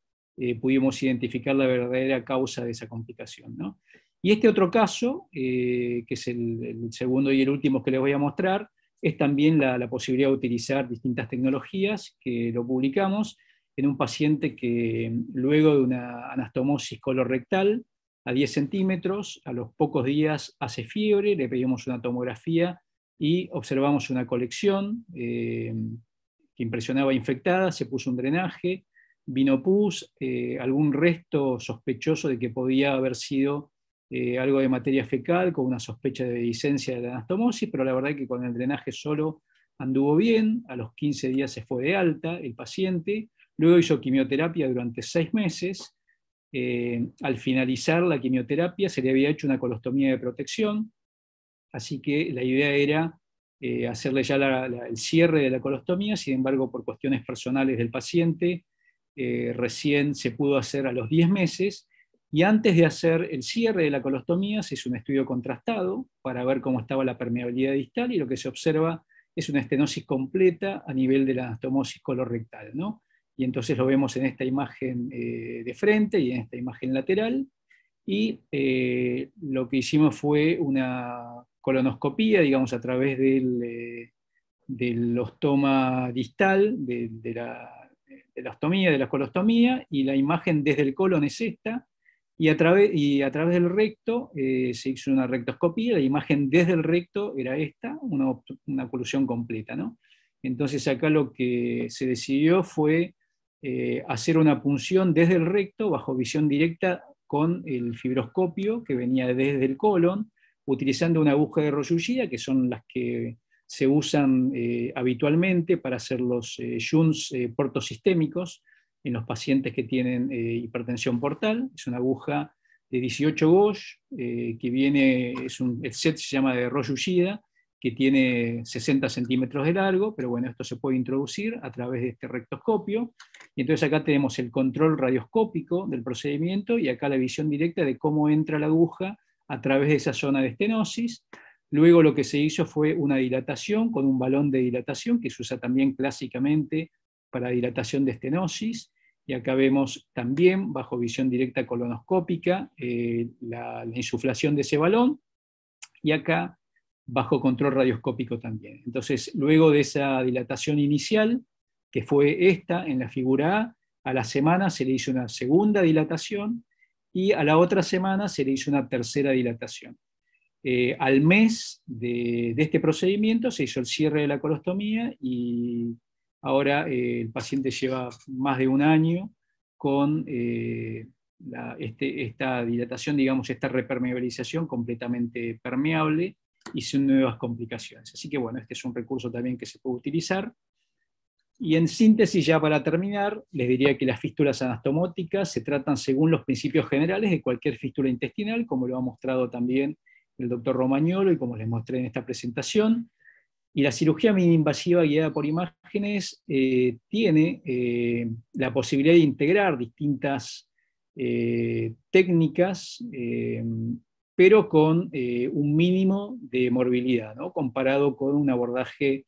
pudimos identificar la verdadera causa de esa complicación, ¿no? Y este otro caso, que es el segundo y el último que les voy a mostrar, es también la posibilidad de utilizar distintas tecnologías, que lo publicamos en un paciente que luego de una anastomosis colorectal a 10 centímetros, a los pocos días hace fiebre, le pedimos una tomografía y observamos una colección que impresionaba infectada, se puso un drenaje, vino pus, algún resto sospechoso de que podía haber sido algo de materia fecal con una sospecha de dehiscencia de la anastomosis, pero la verdad es que con el drenaje solo anduvo bien, a los 15 días se fue de alta el paciente, luego hizo quimioterapia durante 6 meses, al finalizar la quimioterapia se le había hecho una colostomía de protección, así que la idea era hacerle ya el cierre de la colostomía, sin embargo por cuestiones personales del paciente, recién se pudo hacer a los 10 meses, y antes de hacer el cierre de la colostomía se hizo un estudio contrastado para ver cómo estaba la permeabilidad distal, y lo que se observa es una estenosis completa a nivel de la anastomosis colorectal, ¿no? Y entonces lo vemos en esta imagen de frente y en esta imagen lateral, y lo que hicimos fue una colonoscopía, digamos, a través del ostoma distal, de la ostomía, de la colostomía, y la imagen desde el colon es esta, y a través del recto se hizo una rectoscopía, la imagen desde el recto era esta, una oclusión completa, ¿no? Entonces acá lo que se decidió fue hacer una punción desde el recto bajo visión directa con el fibroscopio que venía desde el colon, utilizando una aguja de Rosushida, que son las que se usan habitualmente para hacer los shunts portosistémicos en los pacientes que tienen hipertensión portal. Es una aguja de 18 gauge, que viene, el set se llama de Rosushida, que tiene 60 centímetros de largo, pero bueno, esto se puede introducir a través de este rectoscopio. Y entonces acá tenemos el control radioscópico del procedimiento y acá la visión directa de cómo entra la aguja a través de esa zona de estenosis. Luego lo que se hizo fue una dilatación con un balón de dilatación, que se usa también clásicamente para dilatación de estenosis. Y acá vemos también, bajo visión directa colonoscópica, la insuflación de ese balón. Y acá bajo control radioscópico también. Entonces, luego de esa dilatación inicial, que fue esta en la figura a la semana se le hizo una segunda dilatación, y a la otra semana se le hizo una tercera dilatación. Al mes de este procedimiento se hizo el cierre de la colostomía, y ahora el paciente lleva más de un año con esta dilatación, digamos, esta repermeabilización completamente permeable, y sin nuevas complicaciones. Así que bueno, este es un recurso también que se puede utilizar. Y en síntesis, ya para terminar, les diría que las fístulas anastomóticas se tratan según los principios generales de cualquier fístula intestinal, como lo ha mostrado también el doctor Romagnolo y como les mostré en esta presentación. Y la cirugía mini-invasiva guiada por imágenes tiene la posibilidad de integrar distintas técnicas, pero con un mínimo de morbilidad, ¿no? Comparado con un abordaje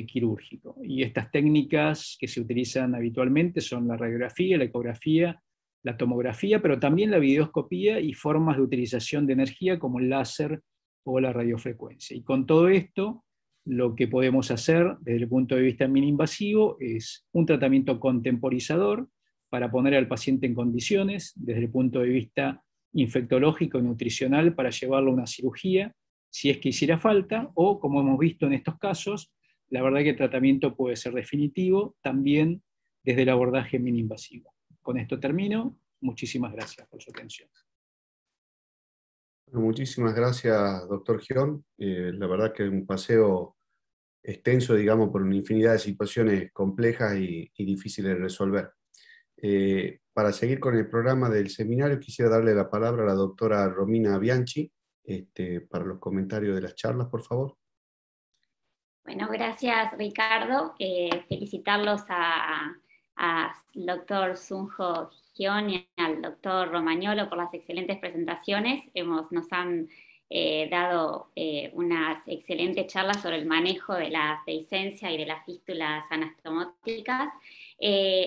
quirúrgico. Y estas técnicas que se utilizan habitualmente son la radiografía, la ecografía, la tomografía, pero también la videoscopía y formas de utilización de energía como el láser o la radiofrecuencia. Y con todo esto, lo que podemos hacer desde el punto de vista mini-invasivo es un tratamiento contemporizador para poner al paciente en condiciones, desde el punto de vista infectológico y nutricional, para llevarlo a una cirugía, si es que hiciera falta, o como hemos visto en estos casos, la verdad que el tratamiento puede ser definitivo también desde el abordaje mini-invasivo. Con esto termino. Muchísimas gracias por su atención. Bueno, muchísimas gracias, doctor Gion. La verdad que es un paseo extenso, digamos, por una infinidad de situaciones complejas y difíciles de resolver. Para seguir con el programa del seminario, quisiera darle la palabra a la doctora Romina Bianchi para los comentarios de las charlas, por favor. Bueno, gracias Ricardo. Felicitarlos al doctor Sunjo Gion y al doctor Romagnolo por las excelentes presentaciones. Nos han dado unas excelentes charlas sobre el manejo de la dehiscencia y de las fístulas anastomóticas.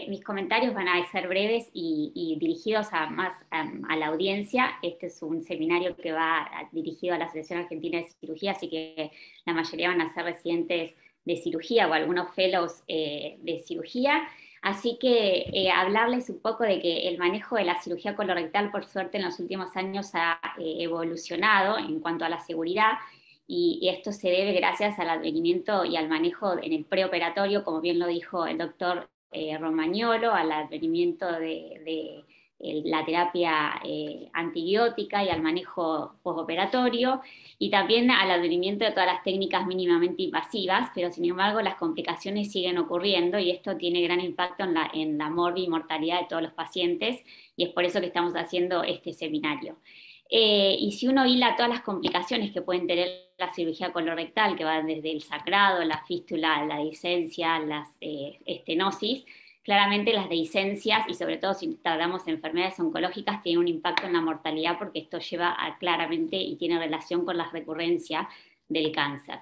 Mis comentarios van a ser breves y dirigidos más a la audiencia. Este es un seminario que va dirigido a la Asociación Argentina de Cirugía, así que la mayoría van a ser residentes de cirugía o algunos fellows de cirugía. Así que hablarles un poco de que el manejo de la cirugía colorectal, por suerte, en los últimos años ha evolucionado en cuanto a la seguridad, y esto se debe gracias al advenimiento y al manejo en el preoperatorio, como bien lo dijo el doctor Romagnolo, al advenimiento de la terapia antibiótica y al manejo postoperatorio, y también al advenimiento de todas las técnicas mínimamente invasivas, pero sin embargo las complicaciones siguen ocurriendo y esto tiene gran impacto en la mortalidad de todos los pacientes, y es por eso que estamos haciendo este seminario. Y si uno hila todas las complicaciones que pueden tener la cirugía colorectal, que van desde el sangrado, la fístula, la dehiscencia, las estenosis, claramente las dehiscencias, y sobre todo si tratamos enfermedades oncológicas, tienen un impacto en la mortalidad, porque esto lleva claramente y tiene relación con la recurrencia del cáncer.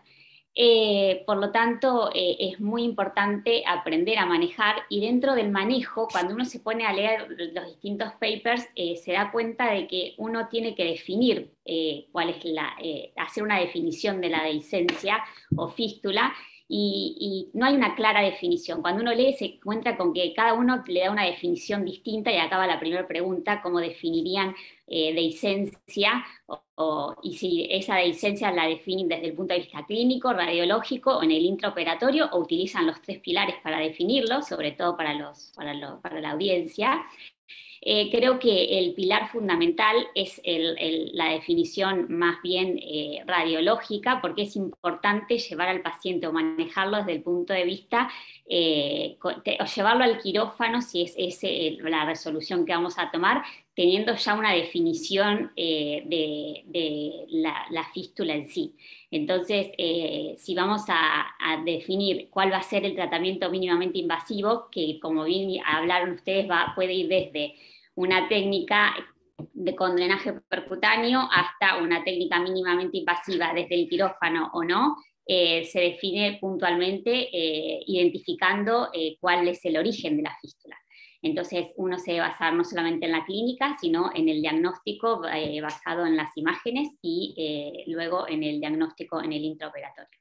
Por lo tanto, es muy importante aprender a manejar, y dentro del manejo, cuando uno se pone a leer los distintos papers, se da cuenta de que uno tiene que definir cuál es hacer una definición de la dehiscencia o fístula, y no hay una clara definición. Cuando uno lee se encuentra con que cada uno le da una definición distinta, y acaba la primera pregunta: ¿cómo definirían dehiscencia? Y si esa dehiscencia la definen desde el punto de vista clínico, radiológico o en el intraoperatorio, o utilizan los 3 pilares para definirlo, sobre todo para la audiencia. Creo que el pilar fundamental es la definición más bien radiológica, porque es importante llevar al paciente o manejarlo desde el punto de vista, o llevarlo al quirófano si es la resolución que vamos a tomar, teniendo ya una definición de la fístula en sí. Entonces, si vamos a definir cuál va a ser el tratamiento mínimamente invasivo, que como bien hablaron ustedes, puede ir desde una técnica con drenaje percutáneo hasta una técnica mínimamente invasiva desde el quirófano o no, se define puntualmente identificando cuál es el origen de la fístula. Entonces uno se debe basar no solamente en la clínica, sino en el diagnóstico basado en las imágenes, y luego en el diagnóstico en el intraoperatorio.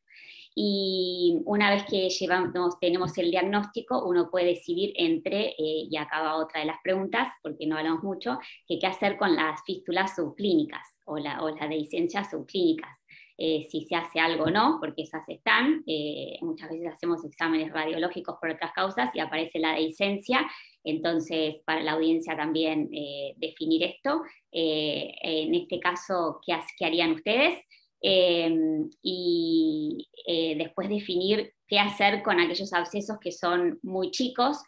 Y una vez que tenemos el diagnóstico, uno puede decidir entre, y acá va otra de las preguntas, porque no hablamos mucho, que qué hacer con las fístulas subclínicas o las dehiscencias subclínicas. Si se hace algo o no, porque esas están, muchas veces hacemos exámenes radiológicos por otras causas y aparece la dehiscencia. Entonces, para la audiencia también definir esto. En este caso, ¿qué harían ustedes? Y después definir qué hacer con aquellos abscesos que son muy chicos.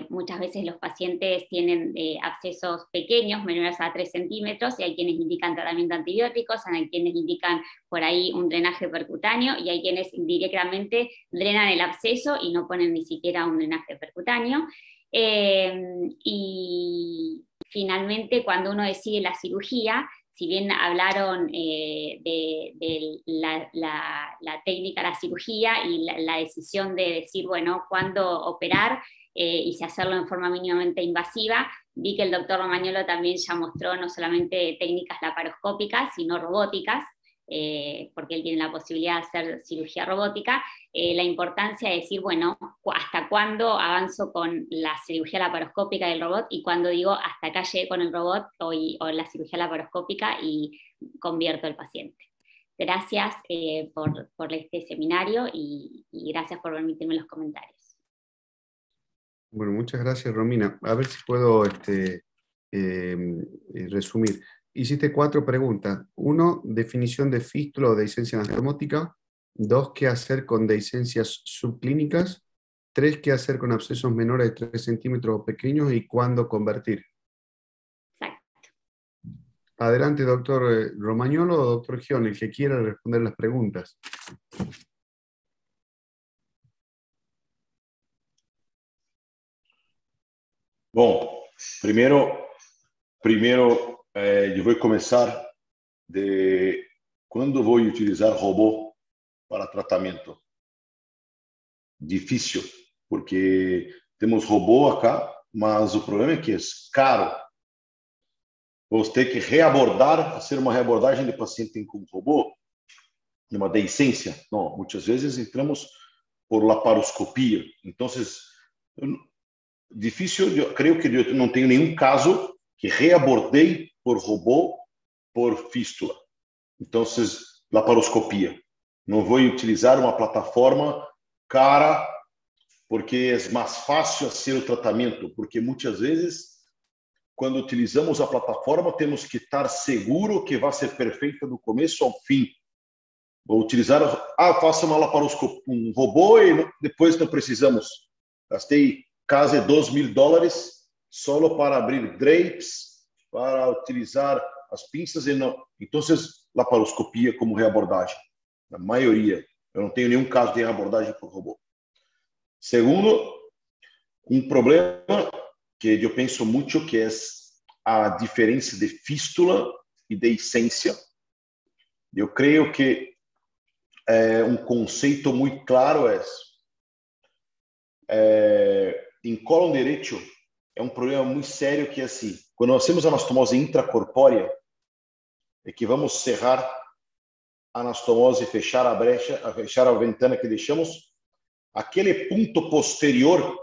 Muchas veces los pacientes tienen abscesos pequeños, menores a 3 centímetros, y hay quienes indican tratamiento antibióticos, hay quienes indican por ahí un drenaje percutáneo, y hay quienes directamente drenan el absceso y no ponen ni siquiera un drenaje percutáneo. Y finalmente, cuando uno decide la cirugía, si bien hablaron de la técnica de la cirugía y la decisión de decir, bueno, cuándo operar y si hacerlo en forma mínimamente invasiva, vi que el doctor Romagnolo también ya mostró no solamente técnicas laparoscópicas, sino robóticas, porque él tiene la posibilidad de hacer cirugía robótica. La importancia de decir, bueno, hasta cuándo avanzo con la cirugía laparoscópica del robot, y cuando digo hasta acá llegué con el robot o la cirugía laparoscópica y convierto al paciente. Gracias por este seminario y gracias por permitirme los comentarios. Bueno, muchas gracias, Romina. A ver si puedo resumir. Hiciste 4 preguntas. 1, definición de fístula o dehiscencia anastomosa. 2, qué hacer con dehiscencias subclínicas. 3, qué hacer con abscesos menores de 3 centímetros o pequeños y cuándo convertir. Exacto. Adelante, doctor Romagnolo o doctor Gion, el que quiera responder las preguntas. Bom, primeiro eu vou começar de quando vou utilizar robô para tratamento. Difícil, porque temos robô acá, mas o problema é que é caro. Vamos ter que fazer uma reabordagem de paciente com robô, de uma dehiscência. Não, muitas vezes entramos por laparoscopia. Então, difícil, eu creio que eu não tenho nenhum caso que reabordei por robô por fístula. Então, laparoscopia. Não vou utilizar uma plataforma cara porque é mais fácil ser o tratamento, porque muitas vezes, quando utilizamos a plataforma, temos que estar seguro que vai ser perfeita do começo ao fim. Vou utilizar, faça uma laparoscopia, um robô e depois não precisamos. Gastei quase $2.000 só para abrir drapes, para utilizar as pinças e não. Então, laparoscopia como reabordagem. Na maioria, eu não tenho nenhum caso de reabordagem por robô. Segundo, um problema que eu penso muito que é a diferença de fístula e de essência. Eu creio que um conceito muito claro em cólon direito é um problema muito sério que é assim, quando nós temos anastomose intracorpórea, é que vamos cerrar a anastomose, fechar a brecha, fechar a ventana que deixamos, aquele ponto posterior,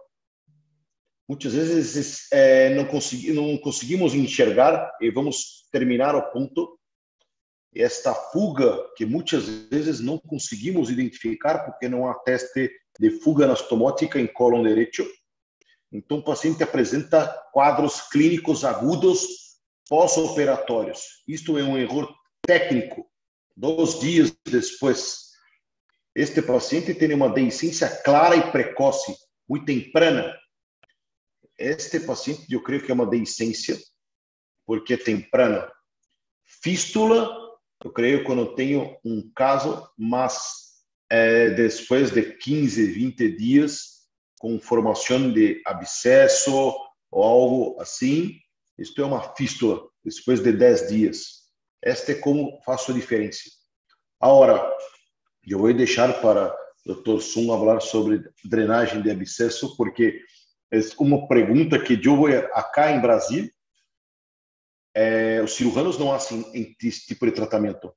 muitas vezes não conseguimos enxergar e vamos terminar o ponto. Esta fuga, que muitas vezes não conseguimos identificar porque não há teste de fuga anastomótica em cólon direito. Então, o paciente apresenta quadros clínicos agudos pós-operatórios. Isto é um erro técnico. 2 dias depois, este paciente tem uma deiscência clara e precoce, muito temprana. Este paciente, eu creio que é uma deiscência, porque é temprana. Fístula, eu creio quando eu tenho um caso, mas depois de 15, 20 dias, com formação de abscesso ou algo assim, isto é uma fístula, depois de 10 dias. Esta é como faço a diferença. Agora, eu vou deixar para o Dr. Sun falar sobre drenagem de abscesso, porque é uma pergunta que eu vou acá em Brasil. Os cirujanos não fazem esse tipo de tratamento.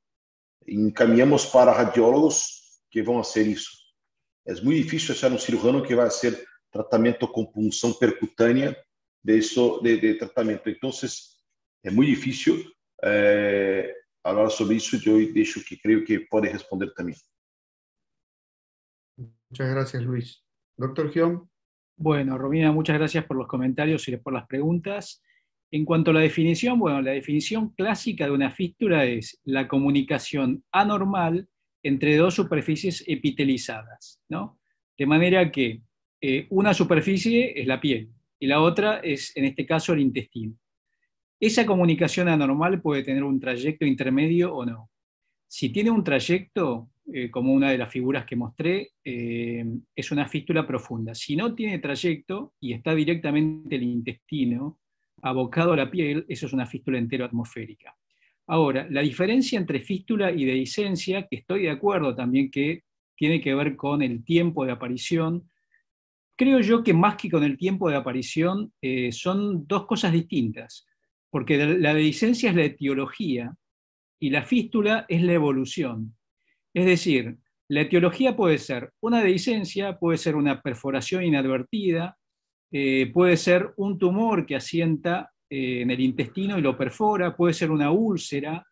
Encaminhamos para radiólogos que vão fazer isso. É muito difícil achar um cirurgião que vai fazer tratamento com punção percutânea de tratamento. Então, é muito difícil falar sobre isso. Eu deixo que creio que pode responder também. Muchas gracias, Luis. Doctor Gion. Bueno, Romina, muchas gracias por los comentarios y por las preguntas. En cuanto a la definición, bueno, la definición clásica de una fístula es la comunicación anormal entre 2 superficies epitelizadas, ¿no? De manera que una superficie es la piel y la otra es, en este caso, el intestino. Esa comunicación anormal puede tener un trayecto intermedio o no. Si tiene un trayecto, como una de las figuras que mostré, es una fístula profunda. Si no tiene trayecto y está directamente el intestino abocado a la piel, eso es una fístula enteroatmosférica. Ahora, la diferencia entre fístula y dehiscencia, que estoy de acuerdo también que tiene que ver con el tiempo de aparición, creo yo que más que con el tiempo de aparición son 2 cosas distintas, porque la dehiscencia es la etiología y la fístula es la evolución. Es decir, la etiología puede ser una dehiscencia, puede ser una perforación inadvertida, puede ser un tumor que asienta en el intestino y lo perfora, puede ser una úlcera.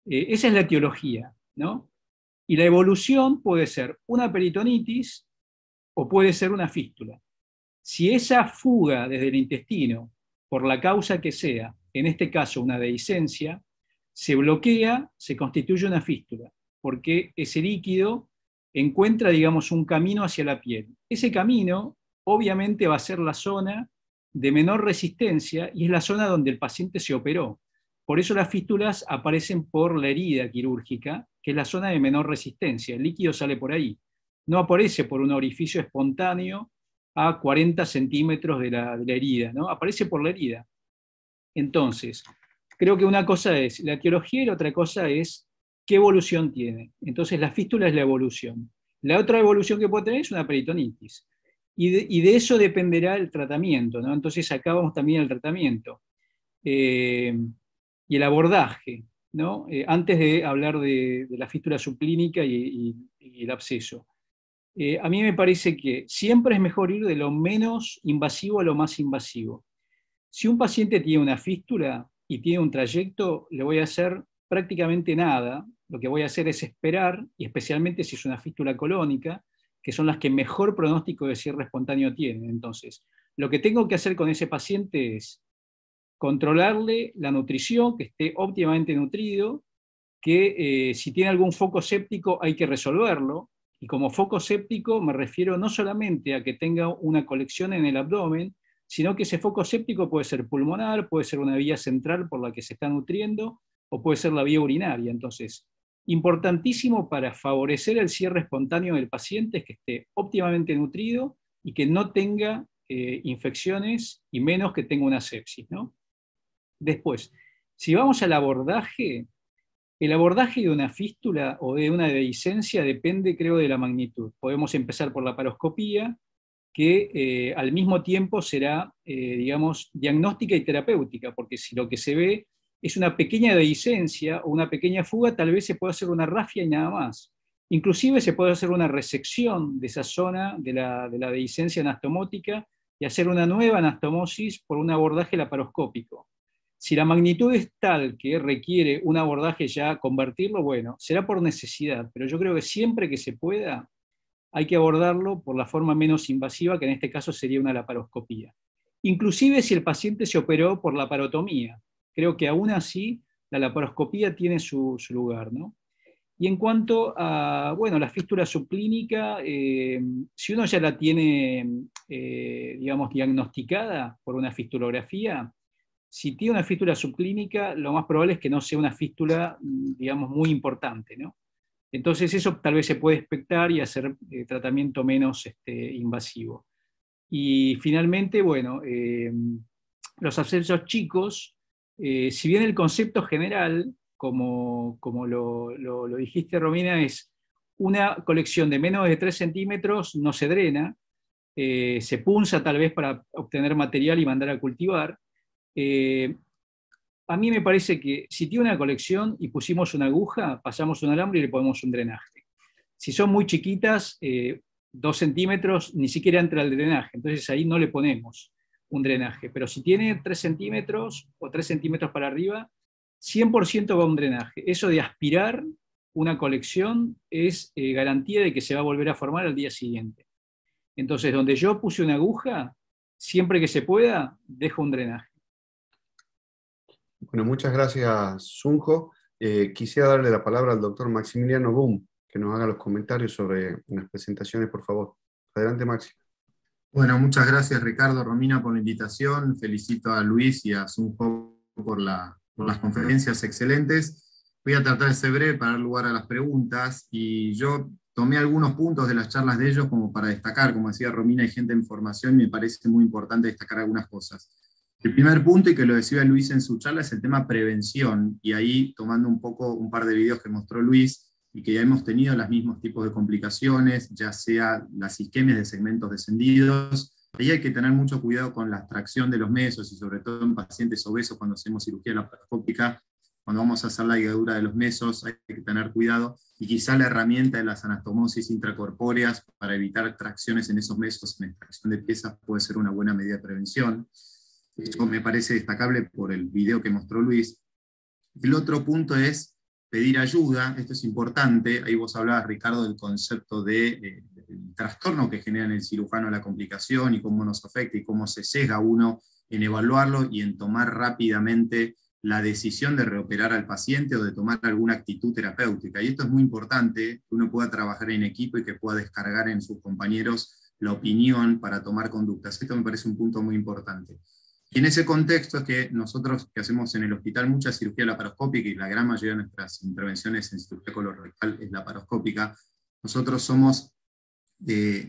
Esa es la etiología, ¿no? Y la evolución puede ser una peritonitis o puede ser una fístula. Si esa fuga desde el intestino, por la causa que sea, en este caso una dehiscencia, se bloquea, se constituye una fístula, porque ese líquido encuentra, digamos, un camino hacia la piel. Ese camino, obviamente, va a ser la zona de menor resistencia y es la zona donde el paciente se operó. Por eso las fístulas aparecen por la herida quirúrgica, que es la zona de menor resistencia. El líquido sale por ahí. No aparece por un orificio espontáneo a 40 centímetros de la herida, ¿no? Aparece por la herida. Entonces, creo que una cosa es la etiología y la otra cosa es qué evolución tiene. Entonces, la fístula es la evolución. La otra evolución que puede tener es una peritonitis. Y de eso dependerá el tratamiento, ¿no? Entonces, acá vamos también al tratamiento. Y el abordaje, ¿no? Antes de hablar de la fístula subclínica y el absceso. A mí me parece que siempre es mejor ir de lo menos invasivo a lo más invasivo. Si un paciente tiene una fístula y tiene un trayecto, le voy a hacer prácticamente nada. Lo que voy a hacer es esperar, y especialmente si es una fístula colónica, que son las que mejor pronóstico de cierre espontáneo tienen. Entonces, lo que tengo que hacer con ese paciente es controlarle la nutrición, que esté óptimamente nutrido, que si tiene algún foco séptico hay que resolverlo, y como foco séptico me refiero no solamente a que tenga una colección en el abdomen, sino que ese foco séptico puede ser pulmonar, puede ser una vía central por la que se está nutriendo, o puede ser la vía urinaria. Entonces, importantísimo para favorecer el cierre espontáneo del paciente es que esté óptimamente nutrido y que no tenga infecciones, y menos que tenga una sepsis, ¿no? Después, si vamos al abordaje, el abordaje de una fístula o de una dehiscencia depende, creo, de la magnitud. Podemos empezar por la paroscopía, que al mismo tiempo será, digamos, diagnóstica y terapéutica, porque si lo que se ve es una pequeña dehiscencia o una pequeña fuga, tal vez se puede hacer una rafia y nada más. Inclusive se puede hacer una resección de esa zona de la dehiscencia anastomótica y hacer una nueva anastomosis por un abordaje laparoscópico. Si la magnitud es tal que requiere un abordaje ya convertirlo, bueno, será por necesidad, pero yo creo que siempre que se pueda hay que abordarlo por la forma menos invasiva, que en este caso sería una laparoscopía. Inclusive si el paciente se operó por laparotomía, creo que aún así la laparoscopía tiene su lugar, ¿no? Y en cuanto a, bueno, la fístula subclínica, si uno ya la tiene, digamos, diagnosticada por una fistulografía, si tiene una fístula subclínica, lo más probable es que no sea una fístula, digamos, muy importante, ¿no? Entonces eso tal vez se puede expectar y hacer tratamiento menos invasivo. Y finalmente, bueno, los abscesos chicos, si bien el concepto general, como lo dijiste, Romina, es una colección de menos de 3 centímetros, no se drena, se punza tal vez para obtener material y mandar a cultivar. A mí me parece que si tiene una colección y pusimos una aguja, pasamos un alambre y le ponemos un drenaje. Si son muy chiquitas, 2 centímetros, ni siquiera entra el drenaje, entonces ahí no le ponemos un drenaje. Pero si tiene 3 centímetros o 3 centímetros para arriba, 100% va un drenaje. Eso de aspirar una colección es garantía de que se va a volver a formar al día siguiente. Entonces, donde yo puse una aguja, siempre que se pueda, dejo un drenaje. Bueno, muchas gracias, Sunjo. Quisiera darle la palabra al doctor Maximiliano Boom, que nos haga los comentarios sobre las presentaciones, por favor. Adelante, Maxi. Bueno, muchas gracias, Ricardo, Romina, por la invitación. Felicito a Luis y a Sunjo por las conferencias excelentes. Voy a tratar de ser breve para dar lugar a las preguntas, y yo tomé algunos puntos de las charlas de ellos como para destacar. Como decía Romina, hay gente en formación y me parece muy importante destacar algunas cosas. El primer punto, y que lo decía Luis en su charla, es el tema prevención, y ahí tomando un poco un par de videos que mostró Luis, y que ya hemos tenido los mismos tipos de complicaciones, ya sea las isquemias de segmentos descendidos. Ahí hay que tener mucho cuidado con la extracción de los mesos, y sobre todo en pacientes obesos cuando hacemos cirugía laparoscópica, cuando vamos a hacer la ligadura de los mesos, hay que tener cuidado, y quizá la herramienta de las anastomosis intracorpóreas para evitar extracciones en esos mesos en extracción de piezas puede ser una buena medida de prevención. Eso me parece destacable por el video que mostró Luis. El otro punto es pedir ayuda. Esto es importante. Ahí vos hablabas, Ricardo, del concepto del trastorno que genera en el cirujano la complicación y cómo nos afecta y cómo se sesga uno en evaluarlo y en tomar rápidamente la decisión de reoperar al paciente o de tomar alguna actitud terapéutica. Y esto es muy importante, que uno pueda trabajar en equipo y que pueda descargar en sus compañeros la opinión para tomar conductas. Esto me parece un punto muy importante. Y en ese contexto es que nosotros, que hacemos en el hospital mucha cirugía laparoscópica, y la gran mayoría de nuestras intervenciones en cirugía colorectal es laparoscópica, nosotros somos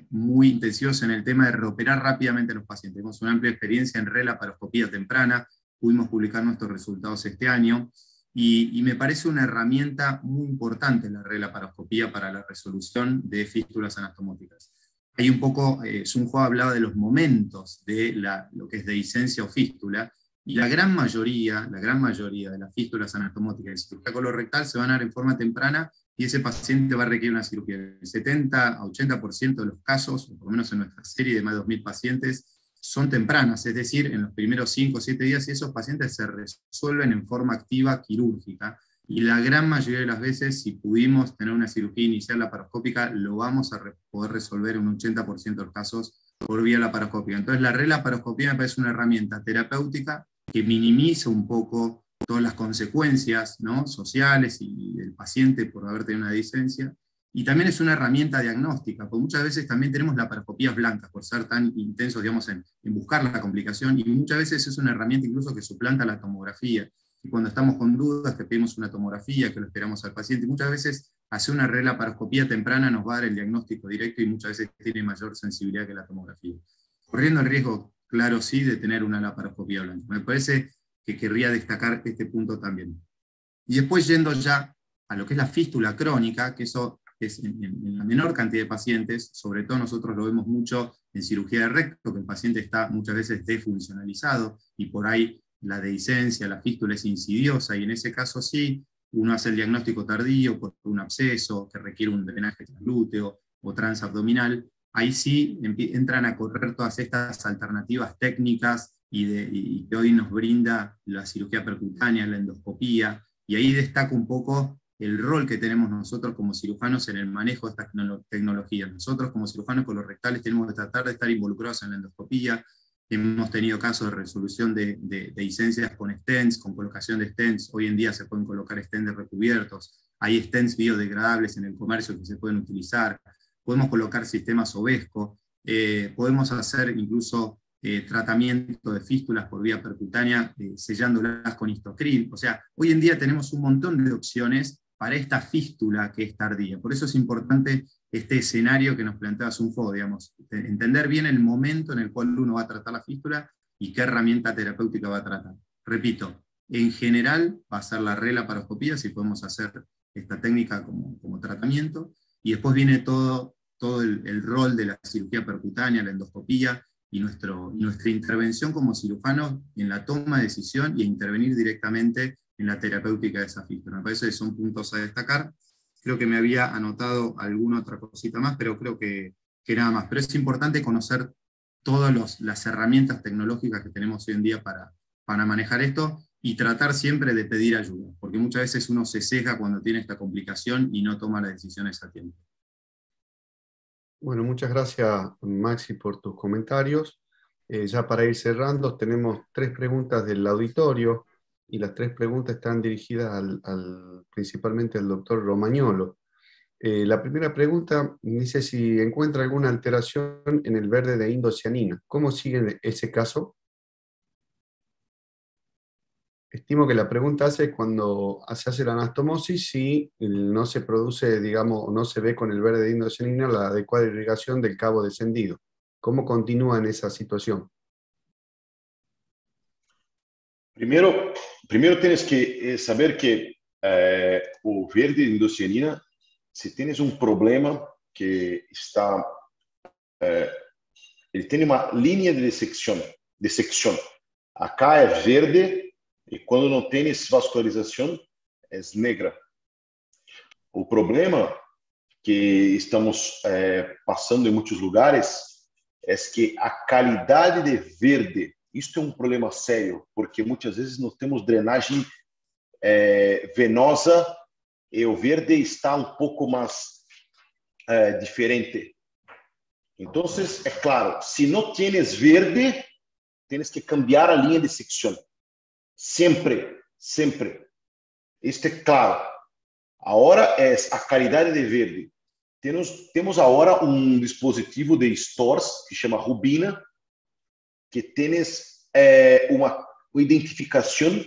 muy intensivos en el tema de reoperar rápidamente a los pacientes. Tenemos una amplia experiencia en relaparoscopía temprana, pudimos publicar nuestros resultados este año, y me parece una herramienta muy importante la relaparoscopía para la resolución de fístulas anastomóticas. Hay un poco, Sunjo hablaba de los momentos de lo que es dehiscencia o fístula, y la gran mayoría de las fístulas anatomóticas de cirugía colorectal se van a dar en forma temprana y ese paciente va a requerir una cirugía. El 70 a 80% de los casos, o por lo menos en nuestra serie de más de 2.000 pacientes, son tempranas, es decir, en los primeros 5 o 7 días, y esos pacientes se resuelven en forma activa quirúrgica. Y la gran mayoría de las veces, si pudimos tener una cirugía inicial laparoscópica, lo vamos a poder resolver en un 80% de los casos por vía laparoscópica. Entonces la relaparoscopía me parece una herramienta terapéutica que minimiza un poco todas las consecuencias, ¿no?, sociales y del paciente por haber tenido una dehiscencia. Y también es una herramienta diagnóstica, porque muchas veces también tenemos laparoscopías blancas, por ser tan intensos, digamos, en buscar la complicación, y muchas veces es una herramienta incluso que suplanta la tomografía. Y cuando estamos con dudas, que pedimos una tomografía, que lo esperamos al paciente, y muchas veces hacer una relaparoscopía temprana nos va a dar el diagnóstico directo y muchas veces tiene mayor sensibilidad que la tomografía. Corriendo el riesgo, claro sí, de tener una laparoscopía blanca. Me parece que querría destacar este punto también. Y después yendo ya a lo que es la fístula crónica, que eso es en la menor cantidad de pacientes, sobre todo nosotros lo vemos mucho en cirugía de recto, que el paciente está muchas veces defuncionalizado, y por ahí la dehiscencia, la fístula es insidiosa, y en ese caso sí, uno hace el diagnóstico tardío por un absceso que requiere un drenaje transglúteo o transabdominal. Ahí sí entran a correr todas estas alternativas técnicas y que hoy nos brinda la cirugía percutánea, la endoscopía, y ahí destaca un poco el rol que tenemos nosotros como cirujanos en el manejo de estas tecnologías. Nosotros como cirujanos colorectales tenemos que tratar de estar involucrados en la endoscopía. Hemos tenido casos de resolución de dehiscencias con stents, con colocación de stents. Hoy en día se pueden colocar stents de recubiertos. Hay stents biodegradables en el comercio que se pueden utilizar. Podemos colocar sistemas Ovesco. Podemos hacer incluso tratamiento de fístulas por vía percutánea, sellándolas con histocril. O sea, hoy en día tenemos un montón de opciones para esta fístula que es tardía. Por eso es importante este escenario que nos plantea Sunjo, digamos, entender bien el momento en el cual uno va a tratar la fístula y qué herramienta terapéutica va a tratar. Repito, en general va a ser la relaparoscopía, si podemos hacer esta técnica como tratamiento, y después viene todo el rol de la cirugía percutánea, la endoscopía, y nuestra intervención como cirujanos en la toma de decisión y a intervenir directamente en la terapéutica de esa fístula. Me parece que son puntos a destacar. Creo que me había anotado alguna otra cosita más, pero creo que nada más. Pero es importante conocer todas las herramientas tecnológicas que tenemos hoy en día para manejar esto, y tratar siempre de pedir ayuda, porque muchas veces uno se sesga cuando tiene esta complicación y no toma las decisiones a tiempo. Bueno, muchas gracias, Maxi, por tus comentarios. Ya para ir cerrando, tenemos 3 preguntas del auditorio, y las 3 preguntas están dirigidas principalmente al doctor Romagnolo. La primera pregunta dice si encuentra alguna alteración en el verde de indocianina. ¿Cómo sigue ese caso? Estimo que la pregunta hace cuando se hace la anastomosis si no se produce, digamos, no se ve con el verde de indocianina la adecuada irrigación del cabo descendido. ¿Cómo continúa en esa situación? Primero tienes que saber que o verde de indocianina, si tienes un problema que está, él tiene una línea de sección. Acá es verde y cuando no tienes vascularización es negra. O problema que estamos pasando en muchos lugares es que a calidad de verde, isto é um problema sério, porque muitas vezes nós temos drenagem venosa e o verde está um pouco mais diferente. Então, é claro, se não tienes verde, tienes que cambiar a linha de secção. Sempre, sempre. Isto é claro. Agora é a qualidade de verde. Temos agora um dispositivo de stores que chama Rubina, que tienes uma identificação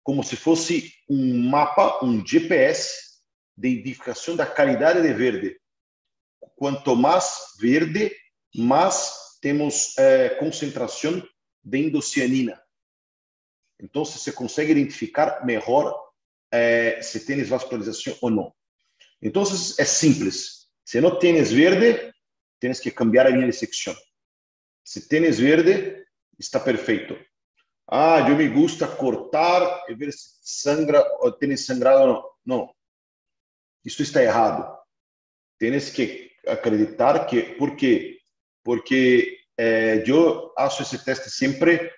como se fosse um mapa, um GPS de identificação da qualidade de verde. Quanto mais verde, mais temos concentração de indocianina. Então, você consegue identificar melhor se tienes vascularização ou não. Então, é simples. Se não tienes verde, tienes que cambiar a linha de secção. Se tienes verde, está perfeito. Eu me gusta cortar e ver se sangra ou tienes sangrado ou não. Não. Isso está errado. Tienes que acreditar que... ¿Por quê? Porque eu faço esse teste sempre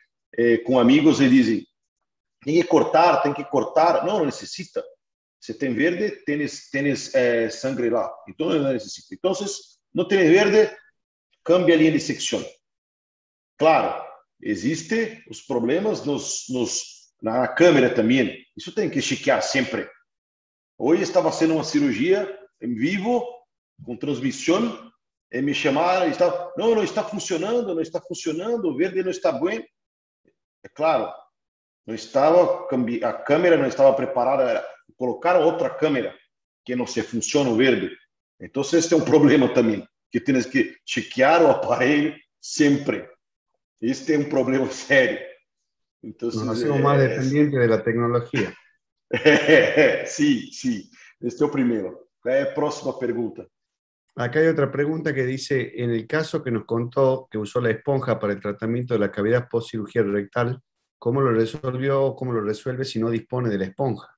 com amigos e dizem, tem que cortar. Não necessita. Se tem verde, tienes sangre lá. Então não necessita. Então, não tem verde, cambia a linha de secção. Claro, existem os problemas na câmera também. Isso tem que chequear sempre. Hoje estava sendo uma cirurgia em vivo, com transmissão, e me chamaram, não está funcionando, o verde não está bom. É claro, a câmera não estava preparada, colocaram outra câmera que não se funciona o verde. Então, esse é um problema também, que tienes que chequear o aparelho sempre. Este é um problema sério. Nos hacemos más dependientes de la tecnología. Sí. Este es el primero. Próxima pregunta. Acá hay otra pregunta que dice, en el caso que nos contó que usó la esponja para el tratamiento de la cavidad post-cirugía rectal, ¿cómo lo resolvió o cómo lo resuelve si no dispone de la esponja?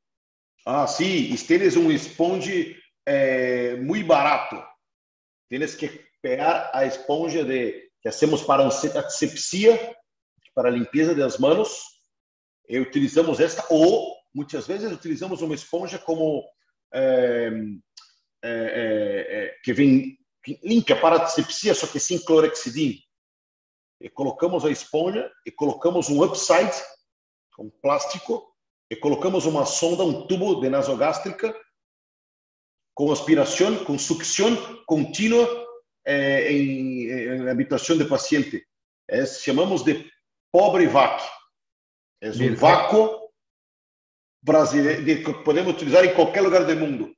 Sí, tienes un esponja muy barato. Tienes que pegar a esponja que hacemos para asepsia, para limpieza de las manos. Utilizamos esta, ou muitas vezes utilizamos uma esponja como que vem limpa para asepsia, só que sem clorexidina. E colocamos a esponja e colocamos um upside com plástico e colocamos uma sonda, um tubo de nasogástrica com aspiração, com sucção contínua em habitação de paciente. Chamamos de pobre vac. É um vácuo brasileiro que podemos utilizar em qualquer lugar do mundo.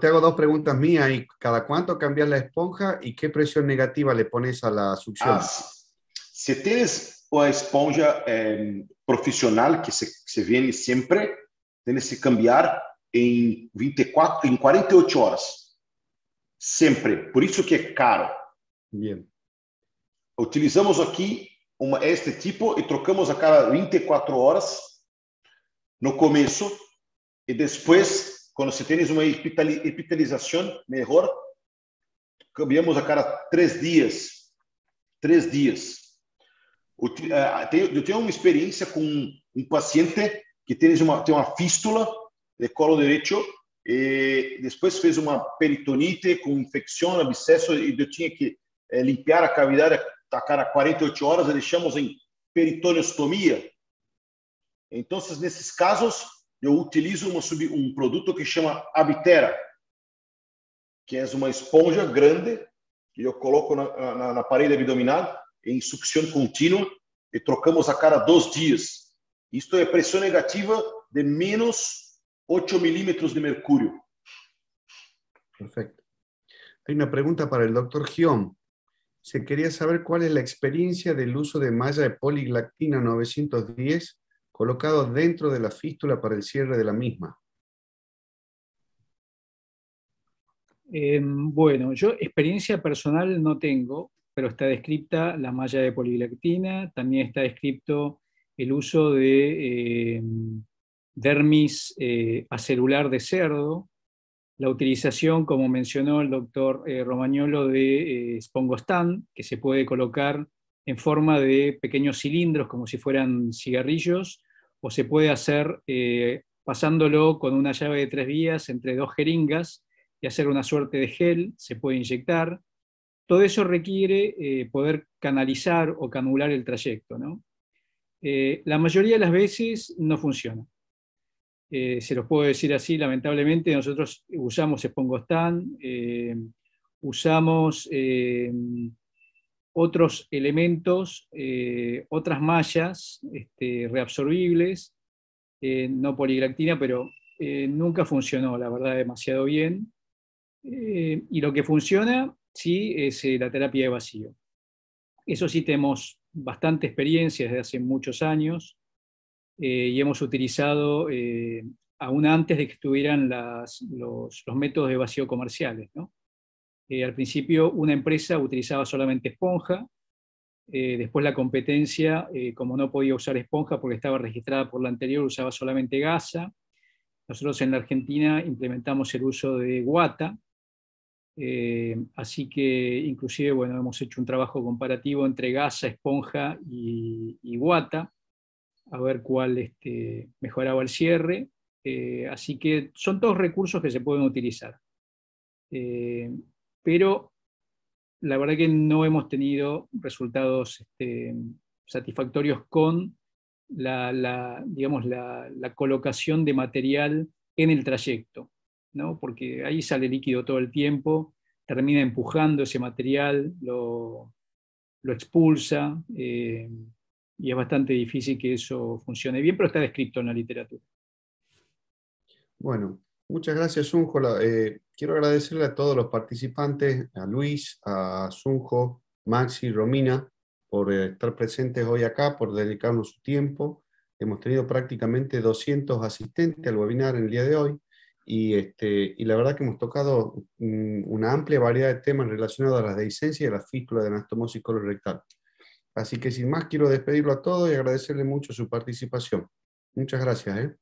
Te hago dos preguntas mías. ¿Y cada cuánto cambias la esponja y qué presión negativa le pones a la succión? Se tienes uma esponja profissional que se vende sempre, tienes que cambiar em 48 horas. Sempre. Por isso que é caro. Bien. Utilizamos aqui este tipo e trocamos a cada 24 horas no começo e depois, quando se tem uma epitelização melhor, cambiamos a cada 3 dias. 3 dias. Eu tenho uma experiência com um paciente que tem uma fístula de colo direito e depois fez uma peritonite com infecção, abscesso e eu tinha que limpar a cavidade a cada 48 horas, e deixamos em peritoneostomia. Então, nesses casos, eu utilizo um produto que chama Abitera, que é uma esponja grande que eu coloco na parede abdominal em sucção contínua e trocamos a cada 2 dias. Isto é pressão negativa de menos 8 milímetros de mercúrio. Perfecto. Hay una pregunta para el doctor Gion. Se quería saber cuál es la experiencia del uso de malla de poliglactina 910 colocado dentro de la fístula para el cierre de la misma. Bueno, yo experiencia personal no tengo, pero está descrita la malla de poliglactina, también está descrito el uso de dermis acelular de cerdo, la utilización, como mencionó el doctor Romagnolo, de Spongostan, que se puede colocar en forma de pequeños cilindros como si fueran cigarrillos, o se puede hacer pasándolo con una llave de 3 vías entre 2 jeringas y hacer una suerte de gel, se puede inyectar. Todo eso requiere poder canalizar o canular el trayecto, ¿no? La mayoría de las veces no funciona. Se los puedo decir así, lamentablemente. Nosotros usamos Spongostan, usamos otros elementos, otras mallas reabsorbibles, no poliglactina, pero nunca funcionó, la verdad, demasiado bien. Y lo que funciona, sí, es la terapia de vacío. Eso sí, tenemos bastante experiencia desde hace muchos años. Y hemos utilizado, aún antes de que estuvieran los métodos de vacío comerciales, ¿no? Al principio una empresa utilizaba solamente esponja, después la competencia, como no podía usar esponja porque estaba registrada por la anterior, usaba solamente gasa. Nosotros en la Argentina implementamos el uso de guata, así que inclusive, bueno, hemos hecho un trabajo comparativo entre gasa, esponja y guata, a ver cuál mejoraba el cierre. Así que son todos recursos que se pueden utilizar. Pero la verdad que no hemos tenido resultados satisfactorios con digamos, la colocación de material en el trayecto, ¿no? Porque ahí sale líquido todo el tiempo, termina empujando ese material, lo expulsa, y es bastante difícil que eso funcione bien, pero está descrito en la literatura. Bueno, muchas gracias, Sunjo. Quiero agradecerle a todos los participantes, a Luis, a Sunjo, Maxi, Romina, por estar presentes hoy acá, por dedicarnos su tiempo. Hemos tenido prácticamente 200 asistentes al webinar en el día de hoy, y la verdad que hemos tocado una amplia variedad de temas relacionados a las dehiscencias y a la fístula de anastomosis colorectal. Así que sin más, quiero despedirlo a todos y agradecerle mucho su participación. Muchas gracias.